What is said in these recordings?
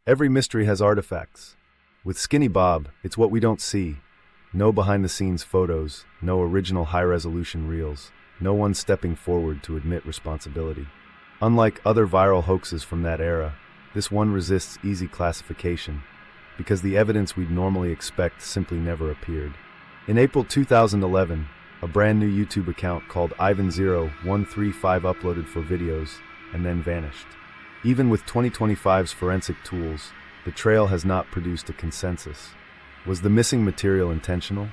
Every mystery has artifacts. With Skinny Bob, it's what we don't see. No behind-the-scenes photos, no original high-resolution reels, no one stepping forward to admit responsibility. Unlike other viral hoaxes from that era, this one resists easy classification, because the evidence we'd normally expect simply never appeared. In April 2011, a brand new YouTube account called Ivan0135 uploaded 4 videos and then vanished. Even with 2025's forensic tools, the trail has not produced a consensus. Was the missing material intentional?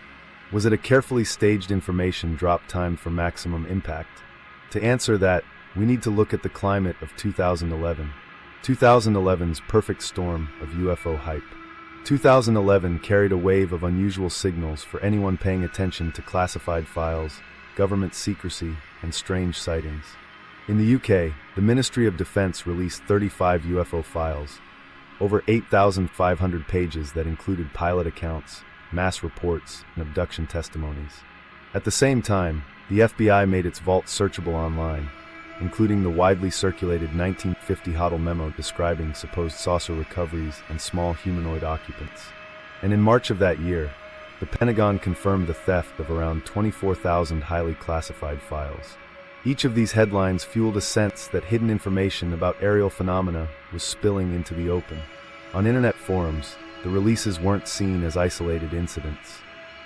Was it a carefully staged information drop timed for maximum impact? To answer that, we need to look at the climate of 2011. 2011's perfect storm of UFO hype. 2011 carried a wave of unusual signals for anyone paying attention to classified files, government secrecy, and strange sightings. In the UK, the Ministry of Defence released 35 UFO files, over 8,500 pages that included pilot accounts, mass reports, and abduction testimonies. At the same time, the FBI made its vault searchable online, including the widely circulated 1950 HODL memo describing supposed saucer recoveries and small humanoid occupants. And in March of that year, the Pentagon confirmed the theft of around 24,000 highly classified files. Each of these headlines fueled a sense that hidden information about aerial phenomena was spilling into the open. On internet forums, the releases weren't seen as isolated incidents.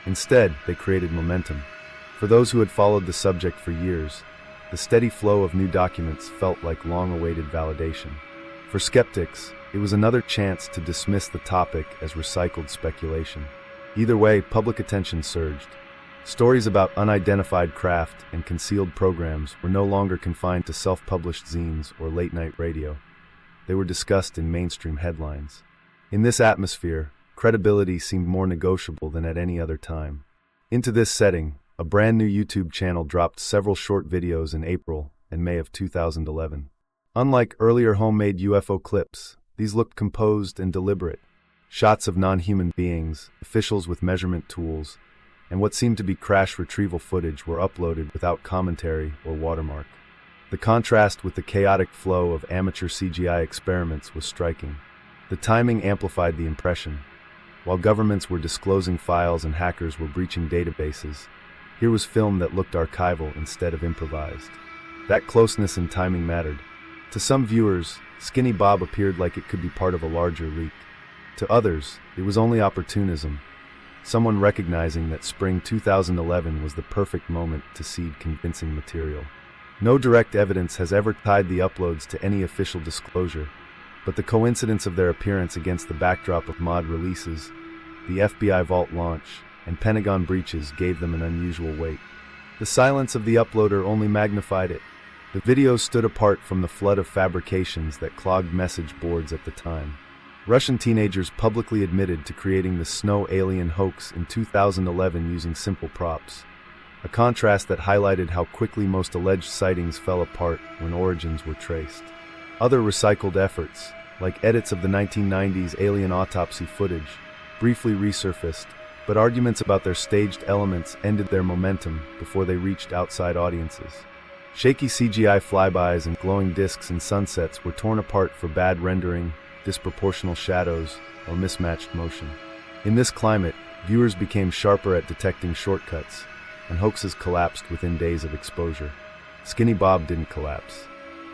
Instead, they created momentum. For those who had followed the subject for years, the steady flow of new documents felt like long-awaited validation. For skeptics, it was another chance to dismiss the topic as recycled speculation. Either way, public attention surged. Stories about unidentified craft and concealed programs were no longer confined to self-published zines or late-night radio. They were discussed in mainstream headlines. In this atmosphere, credibility seemed more negotiable than at any other time. Into this setting, a brand new YouTube channel dropped several short videos in April and May of 2011. Unlike earlier homemade UFO clips, these looked composed and deliberate. Shots of non-human beings, officials with measurement tools, and what seemed to be crash retrieval footage were uploaded without commentary or watermark. The contrast with the chaotic flow of amateur CGI experiments was striking. The timing amplified the impression. While governments were disclosing files and hackers were breaching databases, here was film that looked archival instead of improvised. That closeness and timing mattered. To some viewers, Skinny Bob appeared like it could be part of a larger leak. To others, it was only opportunism, someone recognizing that spring 2011 was the perfect moment to seed convincing material. No direct evidence has ever tied the uploads to any official disclosure, but the coincidence of their appearance against the backdrop of mod releases, the FBI vault launch, and Pentagon breaches gave them an unusual weight. The silence of the uploader only magnified it. The videos stood apart from the flood of fabrications that clogged message boards at the time. Russian teenagers publicly admitted to creating the snow alien hoax in 2011 using simple props, a contrast that highlighted how quickly most alleged sightings fell apart when origins were traced. Other recycled efforts, like edits of the 1990s alien autopsy footage, briefly resurfaced, but arguments about their staged elements ended their momentum before they reached outside audiences. Shaky CGI flybys and glowing discs and sunsets were torn apart for bad rendering, disproportional shadows, or mismatched motion. In this climate, viewers became sharper at detecting shortcuts, and hoaxes collapsed within days of exposure. Skinny Bob didn't collapse.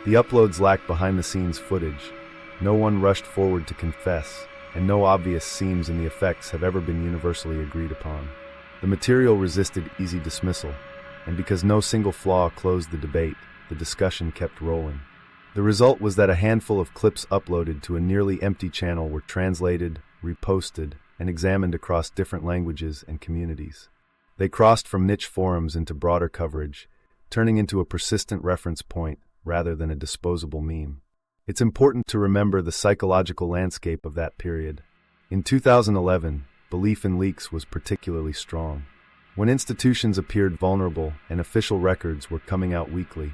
The uploads lacked behind-the-scenes footage. No one rushed forward to confess, and no obvious seams in the effects have ever been universally agreed upon. The material resisted easy dismissal, and because no single flaw closed the debate, the discussion kept rolling. The result was that a handful of clips uploaded to a nearly empty channel were translated, reposted, and examined across different languages and communities. They crossed from niche forums into broader coverage, turning into a persistent reference point rather than a disposable meme. It's important to remember the psychological landscape of that period. In 2011, belief in leaks was particularly strong. When institutions appeared vulnerable and official records were coming out weekly,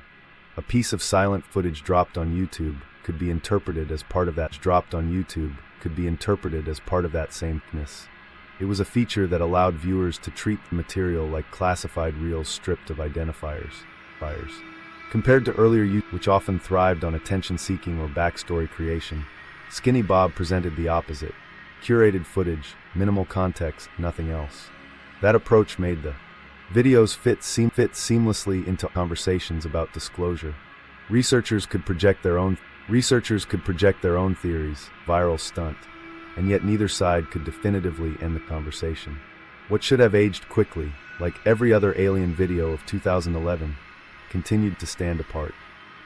a piece of silent footage dropped on YouTube could be interpreted as part of that sameness. It was a feature that allowed viewers to treat the material like classified reels stripped of identifiers. Compared to earlier YouTube, which often thrived on attention-seeking or backstory creation, Skinny Bob presented the opposite. Curated footage, minimal context, nothing else. That approach made the videos fit seamlessly into conversations about disclosure. Researchers could project their own theories, viral stunt, and yet neither side could definitively end the conversation. What should have aged quickly, like every other alien video of 2011, continued to stand apart.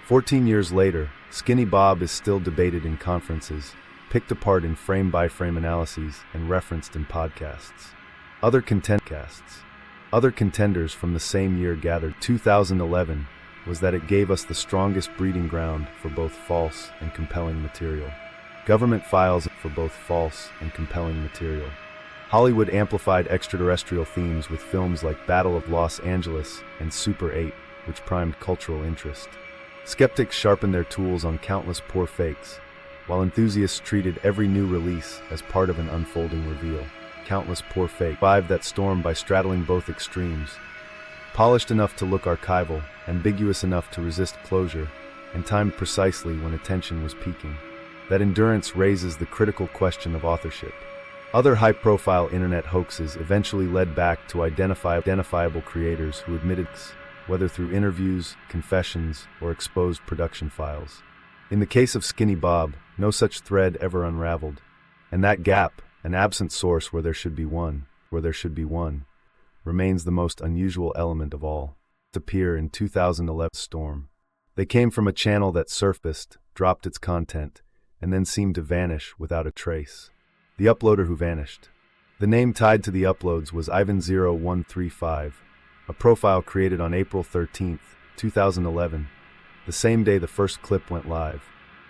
14 years later, Skinny Bob is still debated in conferences, picked apart in frame-by-frame analyses, and referenced in podcasts. Other contenders from the same year gathered. 2011 was that it gave us the strongest breeding ground for both false and compelling material. Government files for both false and compelling material. Hollywood amplified extraterrestrial themes with films like Battle of Los Angeles and Super 8, which primed cultural interest. Skeptics sharpened their tools on countless poor fakes, while enthusiasts treated every new release as part of an unfolding reveal. Countless poor fakes survived that storm by straddling both extremes. Polished enough to look archival, ambiguous enough to resist closure, and timed precisely when attention was peaking. That endurance raises the critical question of authorship. Other high-profile internet hoaxes eventually led back to identifiable creators who admitted, whether through interviews, confessions, or exposed production files. In the case of Skinny Bob, no such thread ever unraveled, and that gap, an absent source where there should be one, remains the most unusual element of all. To appear in 2011 storm. They came from a channel that surfaced, dropped its content, and then seemed to vanish without a trace. The uploader who vanished. The name tied to the uploads was Ivan0135, a profile created on April 13, 2011, the same day the first clip went live.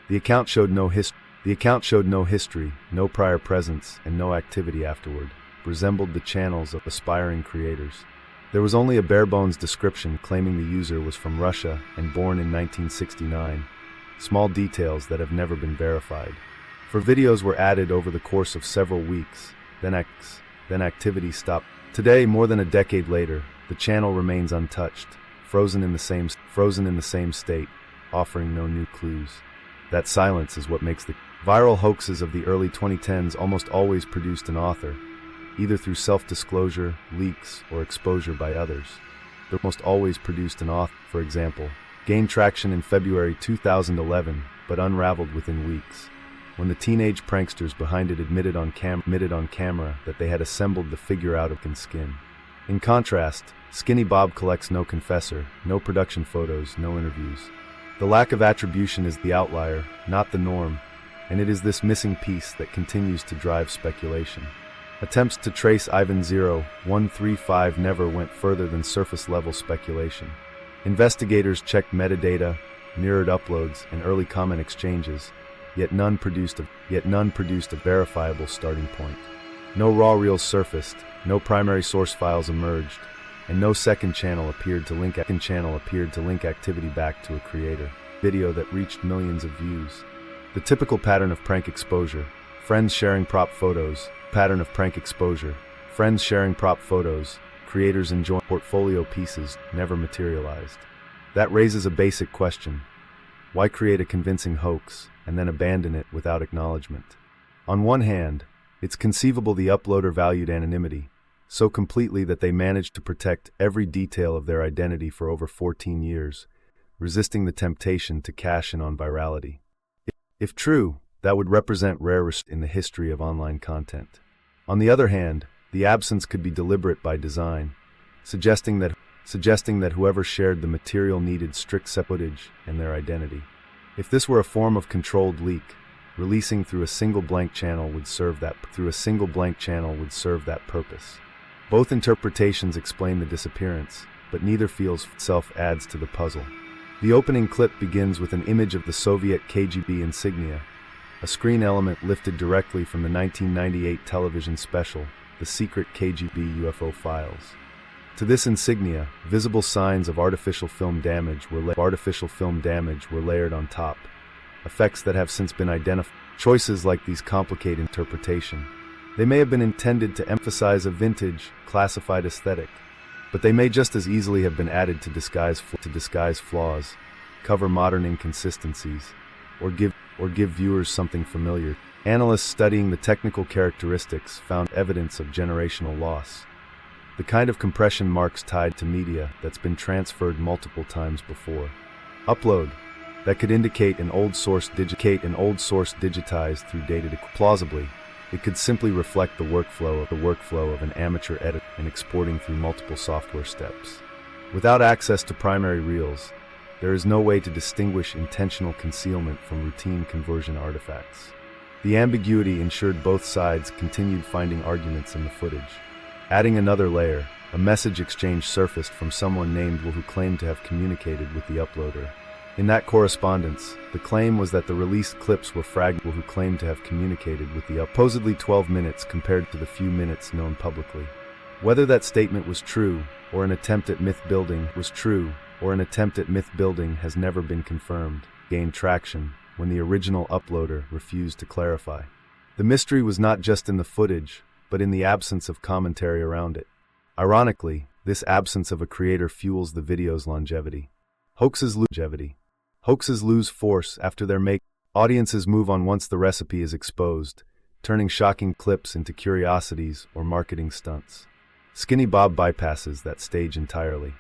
The account showed no history, no prior presence, and no activity afterward. Resembled the channels of aspiring creators. There was only a bare-bones description claiming the user was from Russia and born in 1969, small details that have never been verified. Videos were added over the course of several weeks, then activity stopped. Today, more than a decade later, the channel remains untouched, frozen in the same state, offering no new clues. That silence is what makes the viral hoaxes of the early 2010s almost always produced an author, either through self-disclosure, leaks, or exposure by others. They're almost always produced an author, for example, gained traction in February 2011, but unraveled within weeks, when the teenage pranksters behind it admitted on camera that they had assembled the figure out of skin. In contrast, Skinny Bob collects no confessor, no production photos, no interviews. The lack of attribution is the outlier, not the norm, and it is this missing piece that continues to drive speculation. Attempts to trace Ivan0135 never went further than surface-level speculation. Investigators checked metadata, mirrored uploads, and early comment exchanges, yet none produced a verifiable starting point. No raw reels surfaced, no primary source files emerged, and no second channel appeared to link activity back to a creator. Video that reached millions of views. The typical pattern of prank exposure: friends sharing prop photos, creators enjoying portfolio pieces never materialized. That raises a basic question: why create a convincing hoax and then abandon it without acknowledgement? On one hand, it's conceivable the uploader valued anonymity so completely that they managed to protect every detail of their identity for over 14 years, resisting the temptation to cash in on virality. If true, that would represent rare in the history of online content. On the other hand, the absence could be deliberate by design, suggesting that whoever shared the material needed strict footage and their identity. If this were a form of controlled leak, releasing through a single blank channel would serve that purpose. Both interpretations explain the disappearance, but neither feels itself adds to the puzzle. The opening clip begins with an image of the Soviet KGB insignia, a screen element lifted directly from the 1998 television special, The Secret KGB UFO Files. To this insignia, visible signs of artificial film damage were layered on top, effects that have since been identified. Choices like these complicate interpretation. They may have been intended to emphasize a vintage, classified aesthetic, but they may just as easily have been added to disguise flaws, cover modern inconsistencies, or or give viewers something familiar. Analysts studying the technical characteristics found evidence of generational loss, the kind of compression marks tied to media that's been transferred multiple times before. Upload, that could indicate an old source digitized through data. Plausibly, it could simply reflect the workflow of an amateur editor and exporting through multiple software steps. Without access to primary reels, there is no way to distinguish intentional concealment from routine conversion artifacts. The ambiguity ensured both sides continued finding arguments in the footage. Adding another layer, a message exchange surfaced from someone named Will who claimed to have communicated with the uploader. In that correspondence, the claim was that the released clips were fragmented. Who claimed to have communicated with the supposedly 12 minutes compared to the few minutes known publicly. Whether that statement was true, or an attempt at myth building has never been confirmed, gained traction when the original uploader refused to clarify. The mystery was not just in the footage, but in the absence of commentary around it. Ironically, this absence of a creator fuels the video's longevity. Hoaxes lose force after their make. Audiences move on once the recipe is exposed, turning shocking clips into curiosities or marketing stunts. Skinny Bob bypasses that stage entirely.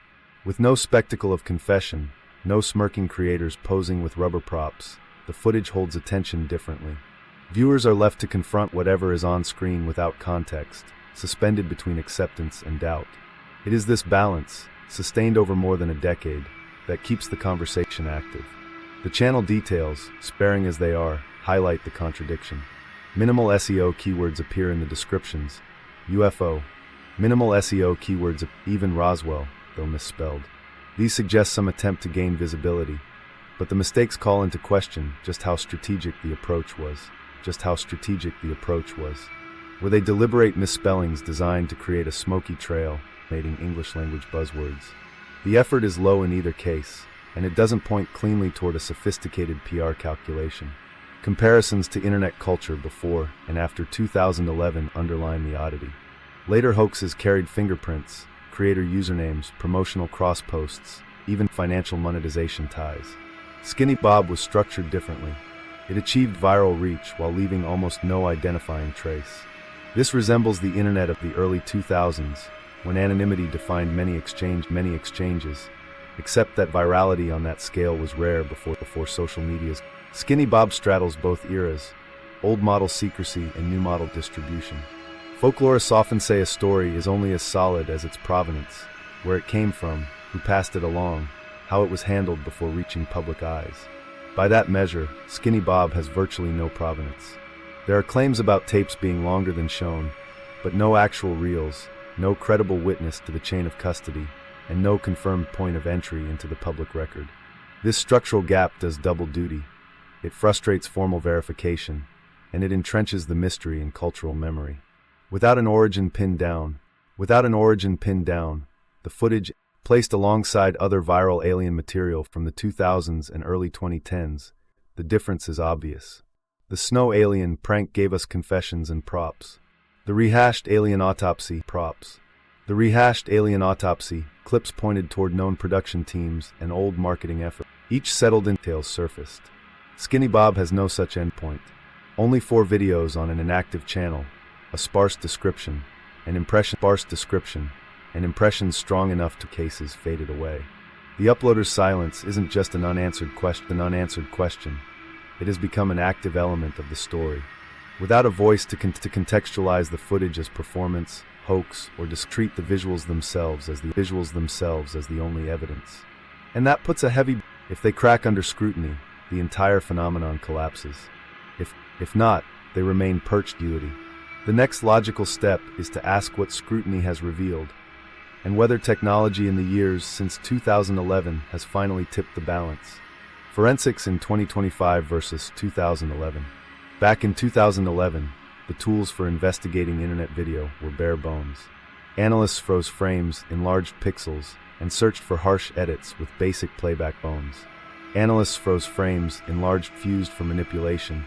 With no spectacle of confession, no smirking creators posing with rubber props, the footage holds attention differently. Viewers are left to confront whatever is on screen without context, suspended between acceptance and doubt. It is this balance, sustained over more than a decade, that keeps the conversation active. The channel details, sparing as they are, highlight the contradiction. Minimal SEO keywords appear in the descriptions. UFO. Minimal SEO keywords, even Roswell, though misspelled. These suggest some attempt to gain visibility, but the mistakes call into question just how strategic the approach was. Were they deliberate misspellings designed to create a smoky trail, making English language buzzwords? The effort is low in either case, and it doesn't point cleanly toward a sophisticated PR calculation. Comparisons to internet culture before and after 2011 underline the oddity. Later hoaxes carried fingerprints, creator usernames, promotional cross-posts, even financial monetization ties. Skinny Bob was structured differently. It achieved viral reach while leaving almost no identifying trace. This resembles the internet of the early 2000s, when anonymity defined many exchanges, except that virality on that scale was rare before social media's. Skinny Bob straddles both eras, old model secrecy and new model distribution. Folklorists often say a story is only as solid as its provenance, where it came from, who passed it along, how it was handled before reaching public eyes. By that measure, Skinny Bob has virtually no provenance. There are claims about tapes being longer than shown, but no actual reels, no credible witness to the chain of custody, and no confirmed point of entry into the public record. This structural gap does double duty. It frustrates formal verification, and it entrenches the mystery in cultural memory. Without an origin pinned down, the footage, placed alongside other viral alien material from the 2000s and early 2010s, the difference is obvious. The snow alien prank gave us confessions and props. The rehashed alien autopsy clips pointed toward known production teams and old marketing effort. Each settled in details surfaced. Skinny Bob has no such endpoint. Only 4 videos on an inactive channel, a sparse description, and impressions strong enough to cases faded away. The uploader's silence isn't just an unanswered question. It has become an active element of the story. Without a voice to contextualize the footage as performance, hoax, or treat the visuals themselves as the only evidence. And that puts a heavy. If they crack under scrutiny, the entire phenomenon collapses. If not, they remain perched duty. The next logical step is to ask what scrutiny has revealed, and whether technology in the years since 2011 has finally tipped the balance. Forensics in 2025 versus 2011. Back in 2011, the tools for investigating internet video were bare bones. Analysts froze frames, enlarged pixels, and searched for harsh edits with basic playback bones. Fused for manipulation,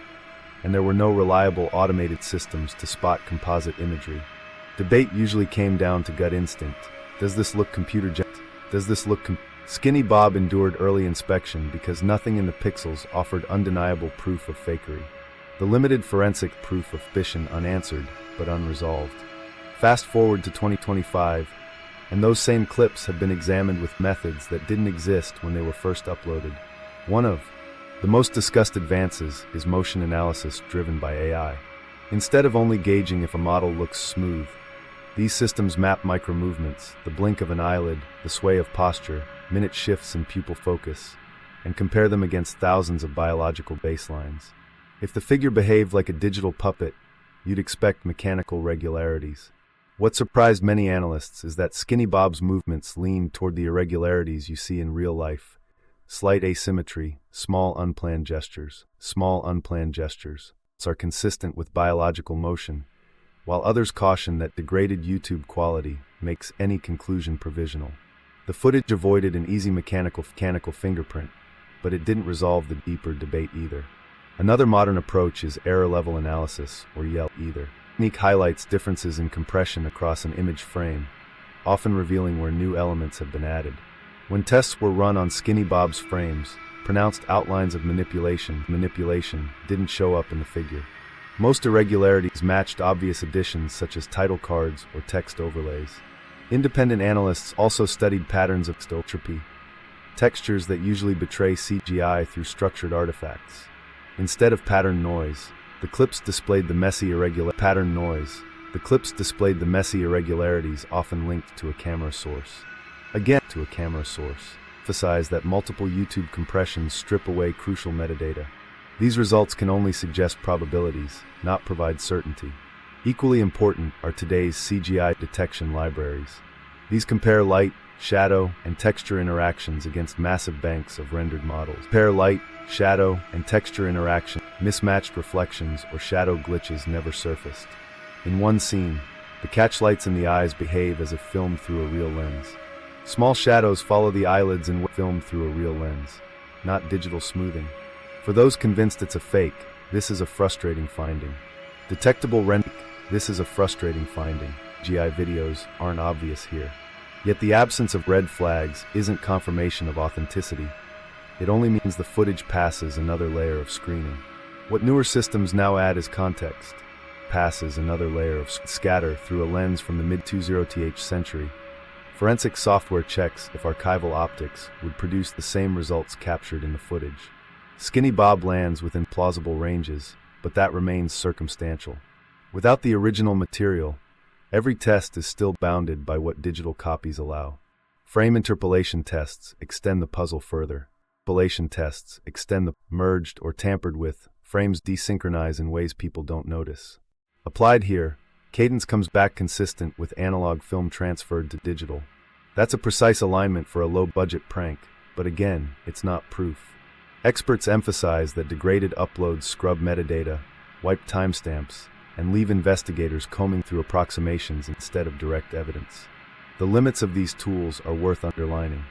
and there were no reliable automated systems to spot composite imagery. Debate usually came down to gut instinct. Does this look Skinny Bob endured early inspection because nothing in the pixels offered undeniable proof of fakery. The limited forensic proof of suspicion unanswered, but unresolved. Fast forward to 2025, and those same clips have been examined with methods that didn't exist when they were first uploaded. One of the most discussed advances is motion analysis driven by AI. Instead of only gauging if a model looks smooth, these systems map micromovements, the blink of an eyelid, the sway of posture, minute shifts in pupil focus, and compare them against thousands of biological baselines. If the figure behaved like a digital puppet, you'd expect mechanical regularities. What surprised many analysts is that Skinny Bob's movements leaned toward the irregularities you see in real life. Slight asymmetry, small unplanned gestures. Small unplanned gestures are consistent with biological motion, while others caution that degraded YouTube quality makes any conclusion provisional. The footage avoided an easy mechanical fingerprint, but it didn't resolve the deeper debate either. Another modern approach is error level analysis, or EL. Either technique highlights differences in compression across an image frame, often revealing where new elements have been added. When tests were run on Skinny Bob's frames, pronounced outlines of manipulation didn't show up in the figure. Most irregularities matched obvious additions such as title cards or text overlays. Independent analysts also studied patterns of entropy, textures that usually betray CGI through structured artifacts. Instead of pattern noise, the clips displayed the messy irregularities often linked to a camera source. Emphasize that multiple YouTube compressions strip away crucial metadata. These results can only suggest probabilities, not provide certainty. Equally important are today's CGI detection libraries. These compare light, shadow, and texture interactions against massive banks of rendered models. Compare light, shadow, and texture interaction. Mismatched reflections or shadow glitches never surfaced. In one scene, the catchlights in the eyes behave as if filmed through a real lens. Small shadows follow the eyelids and filmed through a real lens, not digital smoothing. For those convinced it's a fake, this is a frustrating finding. Detectable rendering. This is a frustrating finding. CGI videos aren't obvious here. Yet the absence of red flags isn't confirmation of authenticity. It only means the footage passes another layer of screening. What newer systems now add is context. Passes another layer of scatter through a lens from the mid-20th century. Forensic software checks if archival optics would produce the same results captured in the footage. Skinny Bob lands within plausible ranges, but that remains circumstantial. Without the original material, every test is still bounded by what digital copies allow. Frame interpolation tests extend the puzzle further. Interpolation tests extend the merged or tampered with frames desynchronize in ways people don't notice. Applied here, cadence comes back consistent with analog film transferred to digital. That's a precise alignment for a low-budget prank, but again, it's not proof. Experts emphasize that degraded uploads scrub metadata, wipe timestamps, and leave investigators combing through approximations instead of direct evidence. The limits of these tools are worth underlining.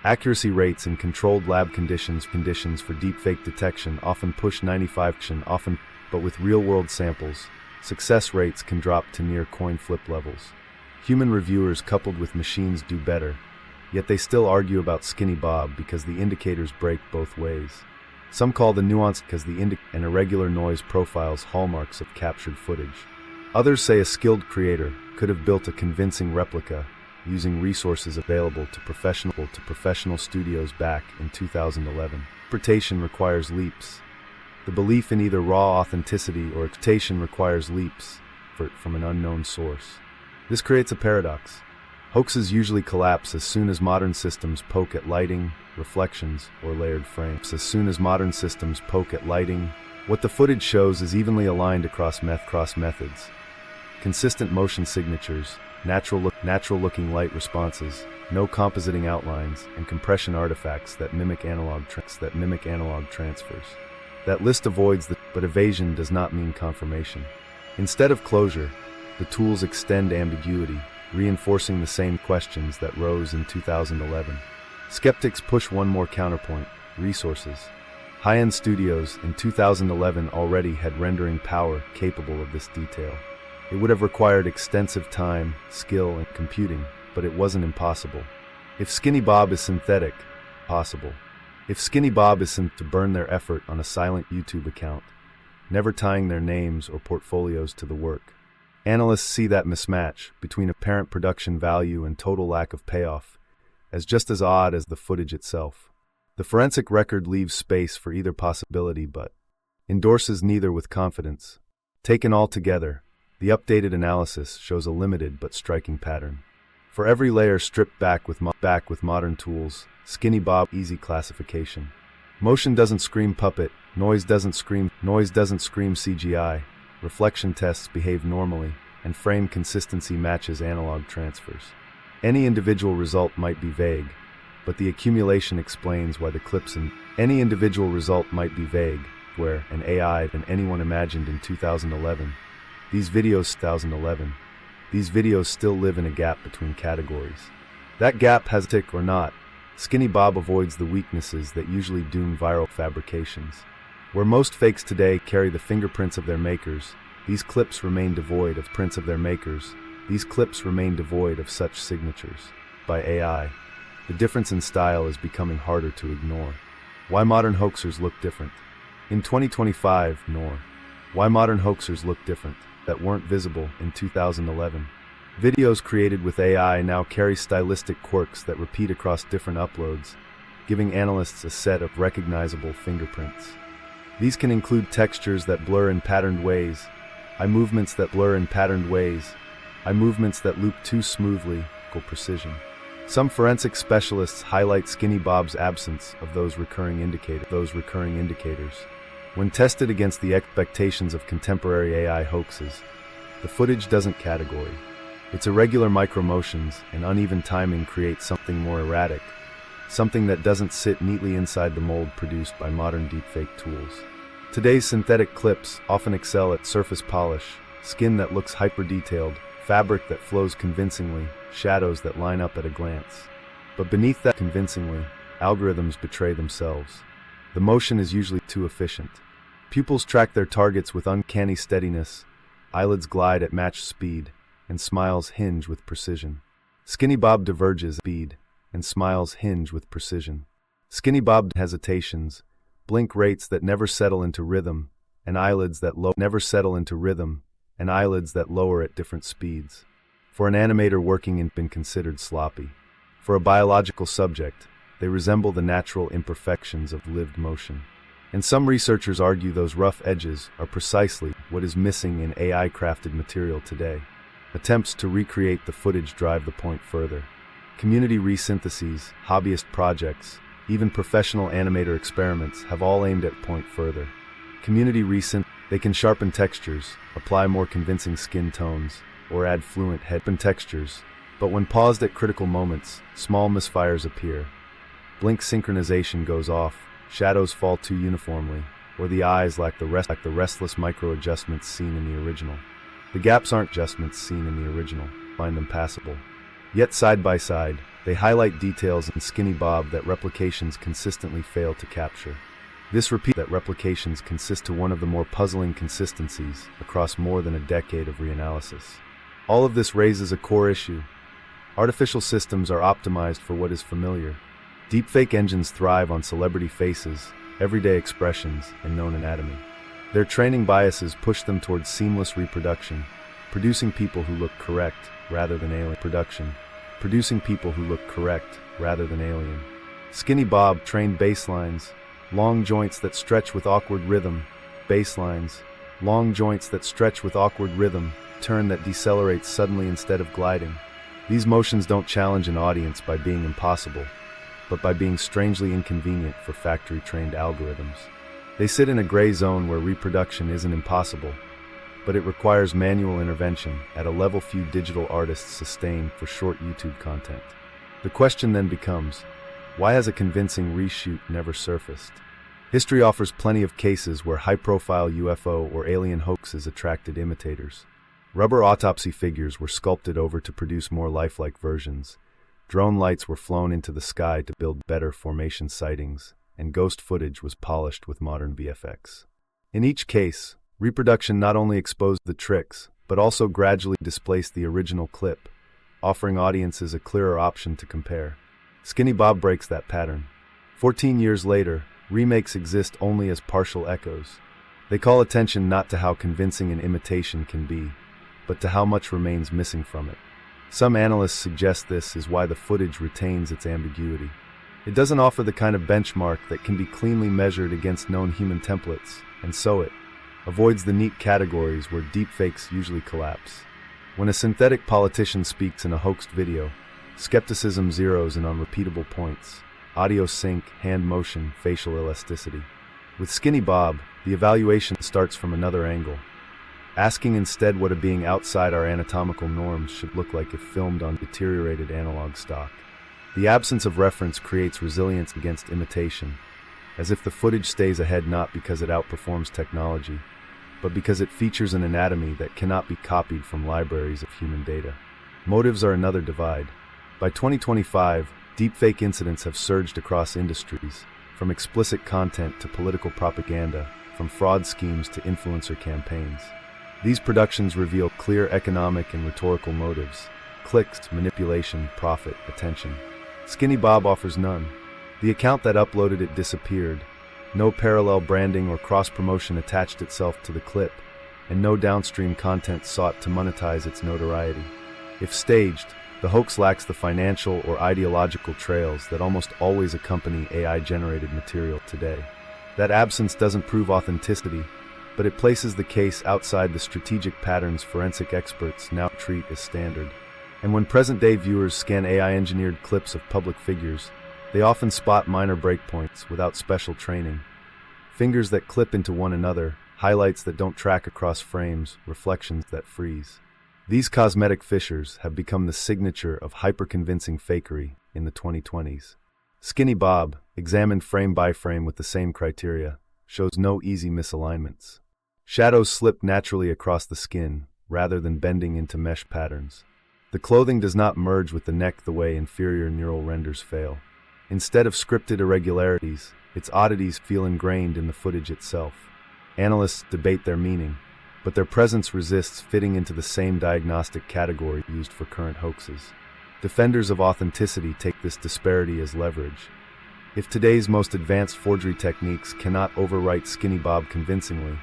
Accuracy rates in controlled lab conditions for deepfake detection often push 95%, but with real-world samples, success rates can drop to near coin flip levels. Human reviewers coupled with machines do better, yet they still argue about Skinny Bob because the indicators break both ways. Some call the nuance because the and irregular noise profiles hallmarks of captured footage. Others say a skilled creator could have built a convincing replica using resources available to professional studios back in 2011. Interpretation requires leaps. The belief in either raw authenticity or interpretation requires leaps from an unknown source. This creates a paradox. Hoaxes usually collapse as soon as modern systems poke at lighting, reflections, or layered frames. What the footage shows is evenly aligned across methods. Consistent motion signatures, natural-looking light responses, no compositing outlines, and compression artifacts that mimic analog transfers. That list avoids but evasion does not mean confirmation. Instead of closure, the tools extend ambiguity, reinforcing the same questions that rose in 2011. Skeptics push one more counterpoint: resources. High-end studios in 2011 already had rendering power capable of this detail. It would have required extensive time, skill, and computing, but it wasn't impossible. If Skinny Bob is synthetic, possible. If Skinny Bob is to burn their effort on a silent YouTube account, never tying their names or portfolios to the work. Analysts see that mismatch between apparent production value and total lack of payoff as just as odd as the footage itself. The forensic record leaves space for either possibility but endorses neither with confidence. Taken all together, the updated analysis shows a limited but striking pattern. For every layer stripped back with modern tools, Skinny Bob easy classification. Motion doesn't scream puppet, noise doesn't scream CGI, reflection tests behave normally, and frame consistency matches analog transfers. Any individual result might be vague, but the accumulation explains why the clips in any individual result might be vague, where an AI than anyone imagined in 2011. These videos still live in a gap between categories. That gap has a tick or not. Skinny Bob avoids the weaknesses that usually doom viral fabrications. Where most fakes today carry the fingerprints of their makers, these clips remain devoid of prints of their makers. These clips remain devoid of such signatures. By AI, the difference in style is becoming harder to ignore. Why modern hoaxers look different? In 2025, why modern hoaxers look different that weren't visible in 2011. Videos created with AI now carry stylistic quirks that repeat across different uploads, giving analysts a set of recognizable fingerprints. These can include textures that blur in patterned ways, eye movements that blur in patterned ways, eye movements that loop too smoothly, equal precision. Some forensic specialists highlight Skinny Bob's absence of those recurring indicators. When tested against the expectations of contemporary AI hoaxes, the footage doesn't category. Its irregular micromotions and uneven timing create something more erratic, something that doesn't sit neatly inside the mold produced by modern deepfake tools. Today's synthetic clips often excel at surface polish, skin that looks hyper-detailed, fabric that flows convincingly, shadows that line up at a glance. But beneath that convincingly, algorithms betray themselves. The motion is usually too efficient. Pupils track their targets with uncanny steadiness, eyelids glide at matched speed, and smiles hinge with precision. Skinny Bob diverges speed, and smiles hinge with precision. Skinny Bob hesitations, blink rates that never settle into rhythm, and eyelids that lower at different speeds. For an animator working in been considered sloppy. For a biological subject, they resemble the natural imperfections of lived motion. And some researchers argue those rough edges are precisely what is missing in AI-crafted material today. Attempts to recreate the footage drive the point further. Community resyntheses, hobbyist projects, even professional animator experiments have all aimed at point further. Community resynth, they can sharpen textures, apply more convincing skin tones, or add fluent head textures. But when paused at critical moments, small misfires appear. Blink synchronization goes off, shadows fall too uniformly, or the eyes lack the restless micro-adjustments seen in the original. The gaps aren't adjustments seen in the original, find them passable. Yet side by side, they highlight details in Skinny Bob that replications consistently fail to capture. This repeat that replications consist to one of the more puzzling consistencies across more than a decade of reanalysis. All of this raises a core issue. Artificial systems are optimized for what is familiar. Deepfake engines thrive on celebrity faces, everyday expressions, and known anatomy. Their training biases push them towards seamless reproduction, producing people who look correct rather than alien. Skinny Bob trained baselines, long joints that stretch with awkward rhythm, turn that decelerates suddenly instead of gliding. These motions don't challenge an audience by being impossible, but by being strangely inconvenient for factory-trained algorithms. They sit in a gray zone where reproduction isn't impossible, but it requires manual intervention at a level few digital artists sustain for short YouTube content. The question then becomes, why has a convincing reshoot never surfaced? History offers plenty of cases where high-profile UFO or alien hoaxes attracted imitators. Rubber autopsy figures were sculpted over to produce more lifelike versions. Drone lights were flown into the sky to build better formation sightings, and ghost footage was polished with modern VFX. In each case, reproduction not only exposed the tricks, but also gradually displaced the original clip, offering audiences a clearer option to compare. Skinny Bob breaks that pattern. 14 years later, remakes exist only as partial echoes. They call attention not to how convincing an imitation can be, but to how much remains missing from it. Some analysts suggest this is why the footage retains its ambiguity. It doesn't offer the kind of benchmark that can be cleanly measured against known human templates, and so it avoids the neat categories where deepfakes usually collapse. When a synthetic politician speaks in a hoaxed video, skepticism zeroes in on repeatable points: audio sync, hand motion, facial elasticity. With Skinny Bob, the evaluation starts from another angle, asking instead what a being outside our anatomical norms should look like if filmed on deteriorated analog stock. The absence of reference creates resilience against imitation, as if the footage stays ahead not because it outperforms technology, but because it features an anatomy that cannot be copied from libraries of human data. Motives are another divide. By 2025, deepfake incidents have surged across industries, from explicit content to political propaganda, from fraud schemes to influencer campaigns. These productions reveal clear economic and rhetorical motives: clicks, manipulation, profit, attention. Skinny Bob offers none. The account that uploaded it disappeared. No parallel branding or cross-promotion attached itself to the clip, and no downstream content sought to monetize its notoriety. If staged, the hoax lacks the financial or ideological trails that almost always accompany AI-generated material today. That absence doesn't prove authenticity, but it places the case outside the strategic patterns forensic experts now treat as standard. And when present-day viewers scan AI-engineered clips of public figures, they often spot minor breakpoints without special training. Fingers that clip into one another, highlights that don't track across frames, reflections that freeze. These cosmetic fissures have become the signature of hyper-convincing fakery in the 2020s. Skinny Bob, examined frame by frame with the same criteria, shows no easy misalignments. Shadows slip naturally across the skin, rather than bending into mesh patterns. The clothing does not merge with the neck the way inferior neural renders fail. Instead of scripted irregularities, its oddities feel ingrained in the footage itself. Analysts debate their meaning, but their presence resists fitting into the same diagnostic category used for current hoaxes. Defenders of authenticity take this disparity as leverage. If today's most advanced forgery techniques cannot overwrite Skinny Bob convincingly,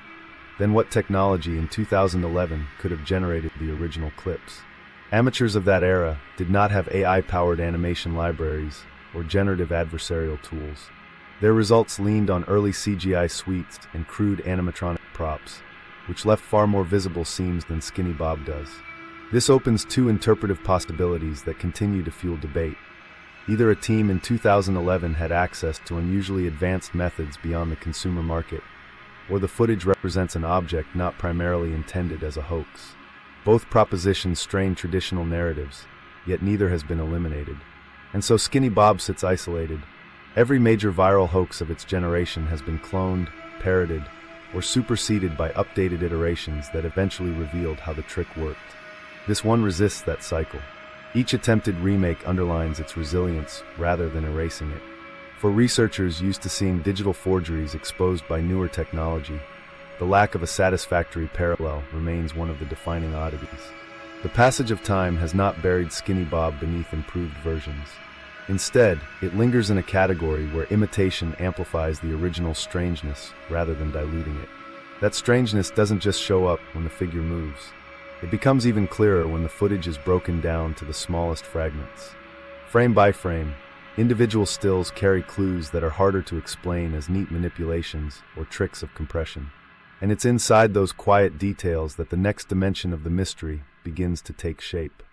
then what technology in 2011 could have generated the original clips? Amateurs of that era did not have AI-powered animation libraries or generative adversarial tools. Their results leaned on early CGI suites and crude animatronic props, which left far more visible seams than Skinny Bob does. This opens two interpretive possibilities that continue to fuel debate. Either a team in 2011 had access to unusually advanced methods beyond the consumer market, or the footage represents an object not primarily intended as a hoax. Both propositions strain traditional narratives, yet neither has been eliminated. And so Skinny Bob sits isolated. Every major viral hoax of its generation has been cloned, parroted, or superseded by updated iterations that eventually revealed how the trick worked. This one resists that cycle. Each attempted remake underlines its resilience rather than erasing it. For researchers used to seeing digital forgeries exposed by newer technology, the lack of a satisfactory parallel remains one of the defining oddities. The passage of time has not buried Skinny Bob beneath improved versions. Instead, it lingers in a category where imitation amplifies the original strangeness rather than diluting it. That strangeness doesn't just show up when the figure moves. It becomes even clearer when the footage is broken down to the smallest fragments. Frame by frame, individual stills carry clues that are harder to explain as neat manipulations or tricks of compression. And it's inside those quiet details that the next dimension of the mystery begins to take shape.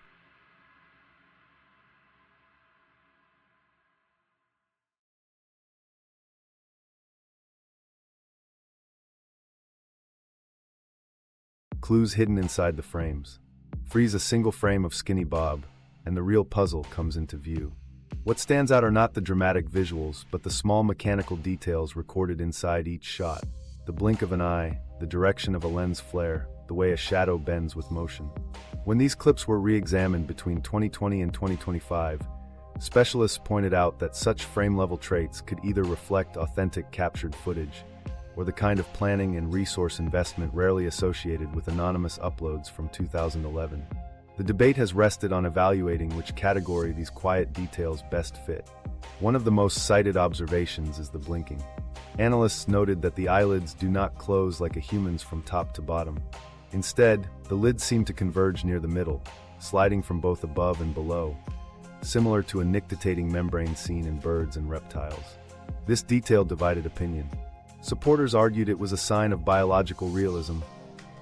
Clues hidden inside the frames. Freeze a single frame of Skinny Bob, and the real puzzle comes into view. What stands out are not the dramatic visuals, but the small mechanical details recorded inside each shot. The blink of an eye, the direction of a lens flare, the way a shadow bends with motion. When these clips were re-examined between 2020 and 2025, specialists pointed out that such frame-level traits could either reflect authentic captured footage, or the kind of planning and resource investment rarely associated with anonymous uploads from 2011. The debate has rested on evaluating which category these quiet details best fit. One of the most cited observations is the blinking. Analysts noted that the eyelids do not close like a human's from top to bottom. Instead, the lids seem to converge near the middle, sliding from both above and below, similar to a nictitating membrane seen in birds and reptiles. This detail divided opinion. Supporters argued it was a sign of biological realism,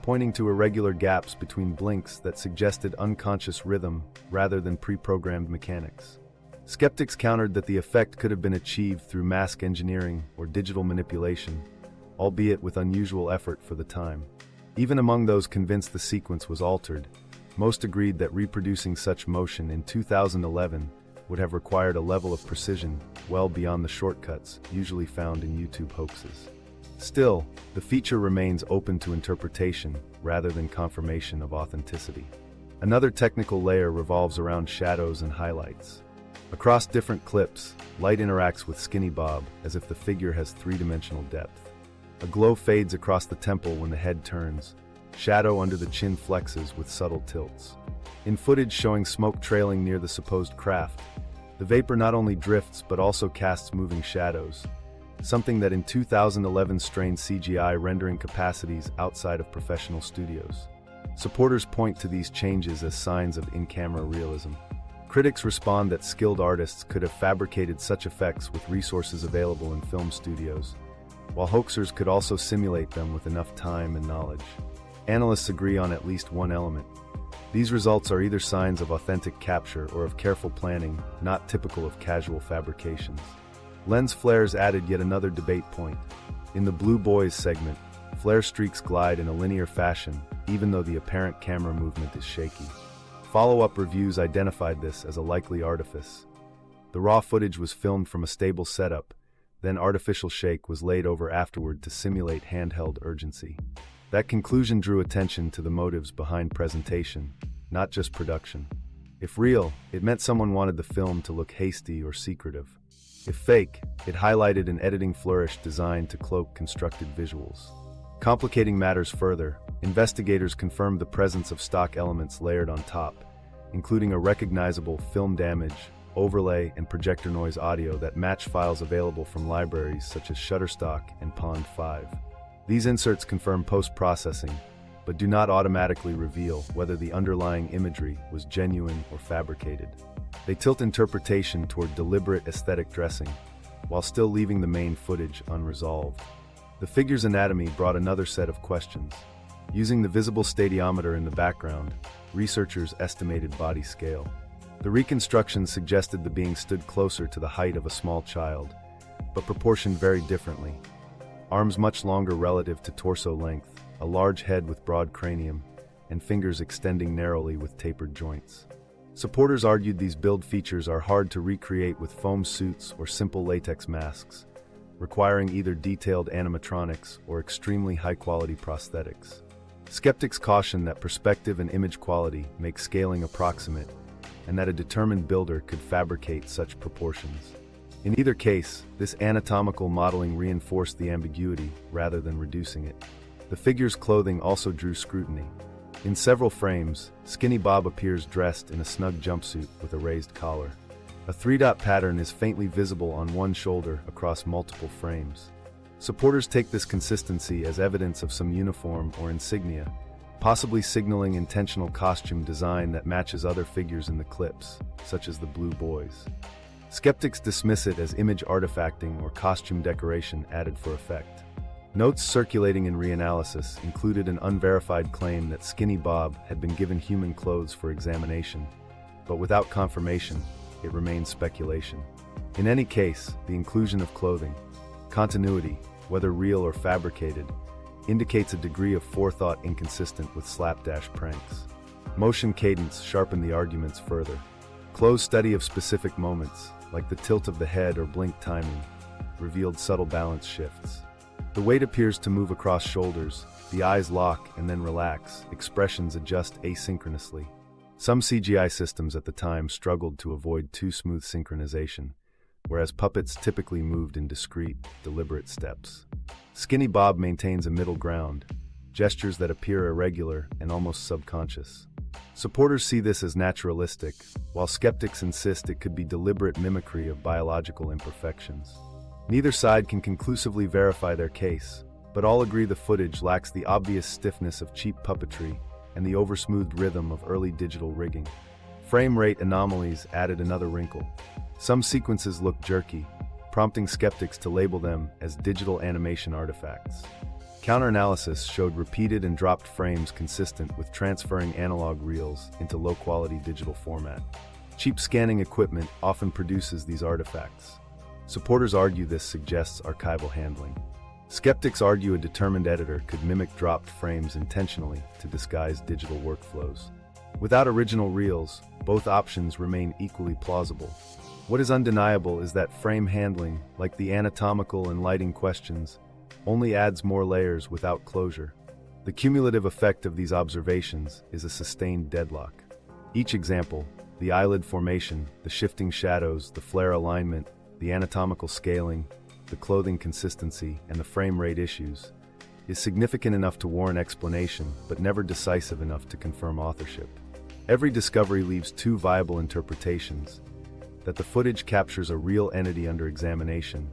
pointing to irregular gaps between blinks that suggested unconscious rhythm rather than pre-programmed mechanics. Skeptics countered that the effect could have been achieved through mask engineering or digital manipulation, albeit with unusual effort for the time. Even among those convinced the sequence was altered, most agreed that reproducing such motion in 2011 would have required a level of precision well beyond the shortcuts usually found in YouTube hoaxes. Still, the feature remains open to interpretation rather than confirmation of authenticity. Another technical layer revolves around shadows and highlights. Across different clips, light interacts with Skinny Bob as if the figure has three-dimensional depth. A glow fades across the temple when the head turns. Shadow under the chin flexes with subtle tilts. In footage showing smoke trailing near the supposed craft, the vapor not only drifts but also casts moving shadows, something that in 2011 strained CGI rendering capacities outside of professional studios. Supporters point to these changes as signs of in-camera realism. Critics respond that skilled artists could have fabricated such effects with resources available in film studios, while hoaxers could also simulate them with enough time and knowledge. Analysts agree on at least one element. These results are either signs of authentic capture or of careful planning, not typical of casual fabrications. Lens flares added yet another debate point. In the Blue Boys segment, flare streaks glide in a linear fashion, even though the apparent camera movement is shaky. Follow-up reviews identified this as a likely artifice. The raw footage was filmed from a stable setup, then artificial shake was laid over afterward to simulate handheld urgency. That conclusion drew attention to the motives behind presentation, not just production. If real, it meant someone wanted the film to look hasty or secretive. If fake, it highlighted an editing flourish designed to cloak constructed visuals. Complicating matters further, investigators confirmed the presence of stock elements layered on top, including a recognizable film damage, overlay, and projector noise audio that match files available from libraries such as Shutterstock and Pond 5. These inserts confirm post-processing, but do not automatically reveal whether the underlying imagery was genuine or fabricated. They tilt interpretation toward deliberate aesthetic dressing, while still leaving the main footage unresolved. The figure's anatomy brought another set of questions. Using the visible stadiometer in the background, researchers estimated body scale. The reconstruction suggested the being stood closer to the height of a small child, but proportioned very differently. Arms much longer relative to torso length, a large head with broad cranium, and fingers extending narrowly with tapered joints. Supporters argued these build features are hard to recreate with foam suits or simple latex masks, requiring either detailed animatronics or extremely high-quality prosthetics. Skeptics caution that perspective and image quality make scaling approximate, and that a determined builder could fabricate such proportions. In either case, this anatomical modeling reinforced the ambiguity rather than reducing it. The figure's clothing also drew scrutiny. In several frames, Skinny Bob appears dressed in a snug jumpsuit with a raised collar. A three-dot pattern is faintly visible on one shoulder across multiple frames. Supporters take this consistency as evidence of some uniform or insignia, possibly signaling intentional costume design that matches other figures in the clips, such as the Blue Boys. Skeptics dismiss it as image artifacting or costume decoration added for effect. Notes circulating in reanalysis included an unverified claim that Skinny Bob had been given human clothes for examination, but without confirmation, it remains speculation. In any case, the inclusion of clothing, continuity, whether real or fabricated, indicates a degree of forethought inconsistent with slapdash pranks. Motion cadence sharpened the arguments further. Close study of specific moments, like the tilt of the head or blink timing, revealed subtle balance shifts. The weight appears to move across shoulders, the eyes lock and then relax, expressions adjust asynchronously. Some CGI systems at the time struggled to avoid too smooth synchronization, whereas puppets typically moved in discrete, deliberate steps. Skinny Bob maintains a middle ground, gestures that appear irregular and almost subconscious. Supporters see this as naturalistic, while skeptics insist it could be deliberate mimicry of biological imperfections. Neither side can conclusively verify their case, but all agree the footage lacks the obvious stiffness of cheap puppetry and the oversmoothed rhythm of early digital rigging. Frame rate anomalies added another wrinkle. Some sequences look jerky, prompting skeptics to label them as digital animation artifacts. Counter-analysis showed repeated and dropped frames consistent with transferring analog reels into low-quality digital format. Cheap scanning equipment often produces these artifacts. Supporters argue this suggests archival handling. Skeptics argue a determined editor could mimic dropped frames intentionally to disguise digital workflows. Without original reels, both options remain equally plausible. What is undeniable is that frame handling, like the anatomical and lighting questions, only adds more layers without closure. The cumulative effect of these observations is a sustained deadlock. Each example, the eyelid formation, the shifting shadows, the flare alignment, the anatomical scaling, the clothing consistency, and the frame rate issues, is significant enough to warrant explanation, but never decisive enough to confirm authorship. Every discovery leaves two viable interpretations: that the footage captures a real entity under examination,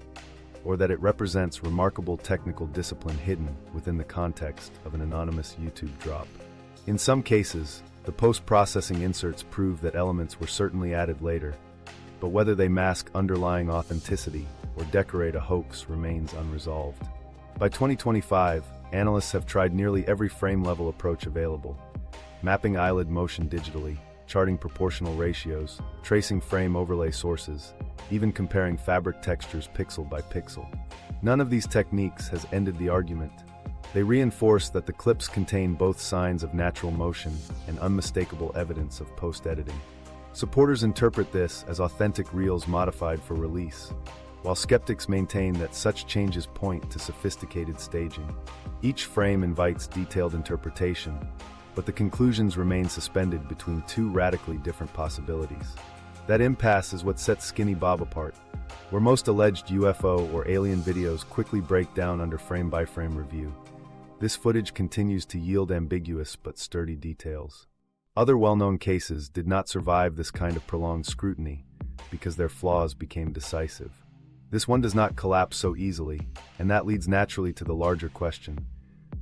or that it represents remarkable technical discipline hidden within the context of an anonymous YouTube drop. In some cases, the post-processing inserts prove that elements were certainly added later, but whether they mask underlying authenticity or decorate a hoax remains unresolved. By 2025, analysts have tried nearly every frame-level approach available: mapping eyelid motion digitally, charting proportional ratios, tracing frame overlay sources, even comparing fabric textures pixel by pixel. None of these techniques has ended the argument. They reinforce that the clips contain both signs of natural motion and unmistakable evidence of post-editing. Supporters interpret this as authentic reels modified for release, while skeptics maintain that such changes point to sophisticated staging. Each frame invites detailed interpretation, but the conclusions remain suspended between two radically different possibilities. That impasse is what sets Skinny Bob apart, where most alleged UFO or alien videos quickly break down under frame-by-frame review. This footage continues to yield ambiguous but sturdy details. Other well-known cases did not survive this kind of prolonged scrutiny because their flaws became decisive. This one does not collapse so easily, and that leads naturally to the larger question: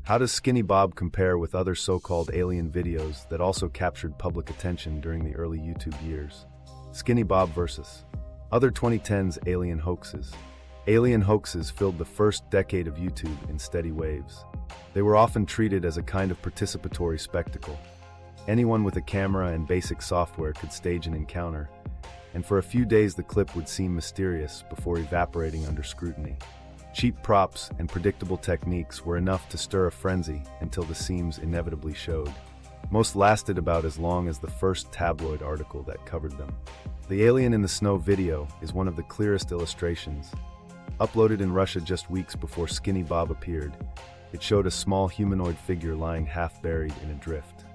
how does Skinny Bob compare with other so-called alien videos that also captured public attention during the early YouTube years? Skinny Bob versus other 2010s alien hoaxes. Alien hoaxes filled the first decade of YouTube in steady waves. They were often treated as a kind of participatory spectacle. Anyone with a camera and basic software could stage an encounter, and for a few days the clip would seem mysterious before evaporating under scrutiny. Cheap props and predictable techniques were enough to stir a frenzy until the seams inevitably showed. Most lasted about as long as the first tabloid article that covered them. The Alien in the Snow video is one of the clearest illustrations. Uploaded in Russia just weeks before Skinny Bob appeared, it showed a small humanoid figure lying half-buried in a drift.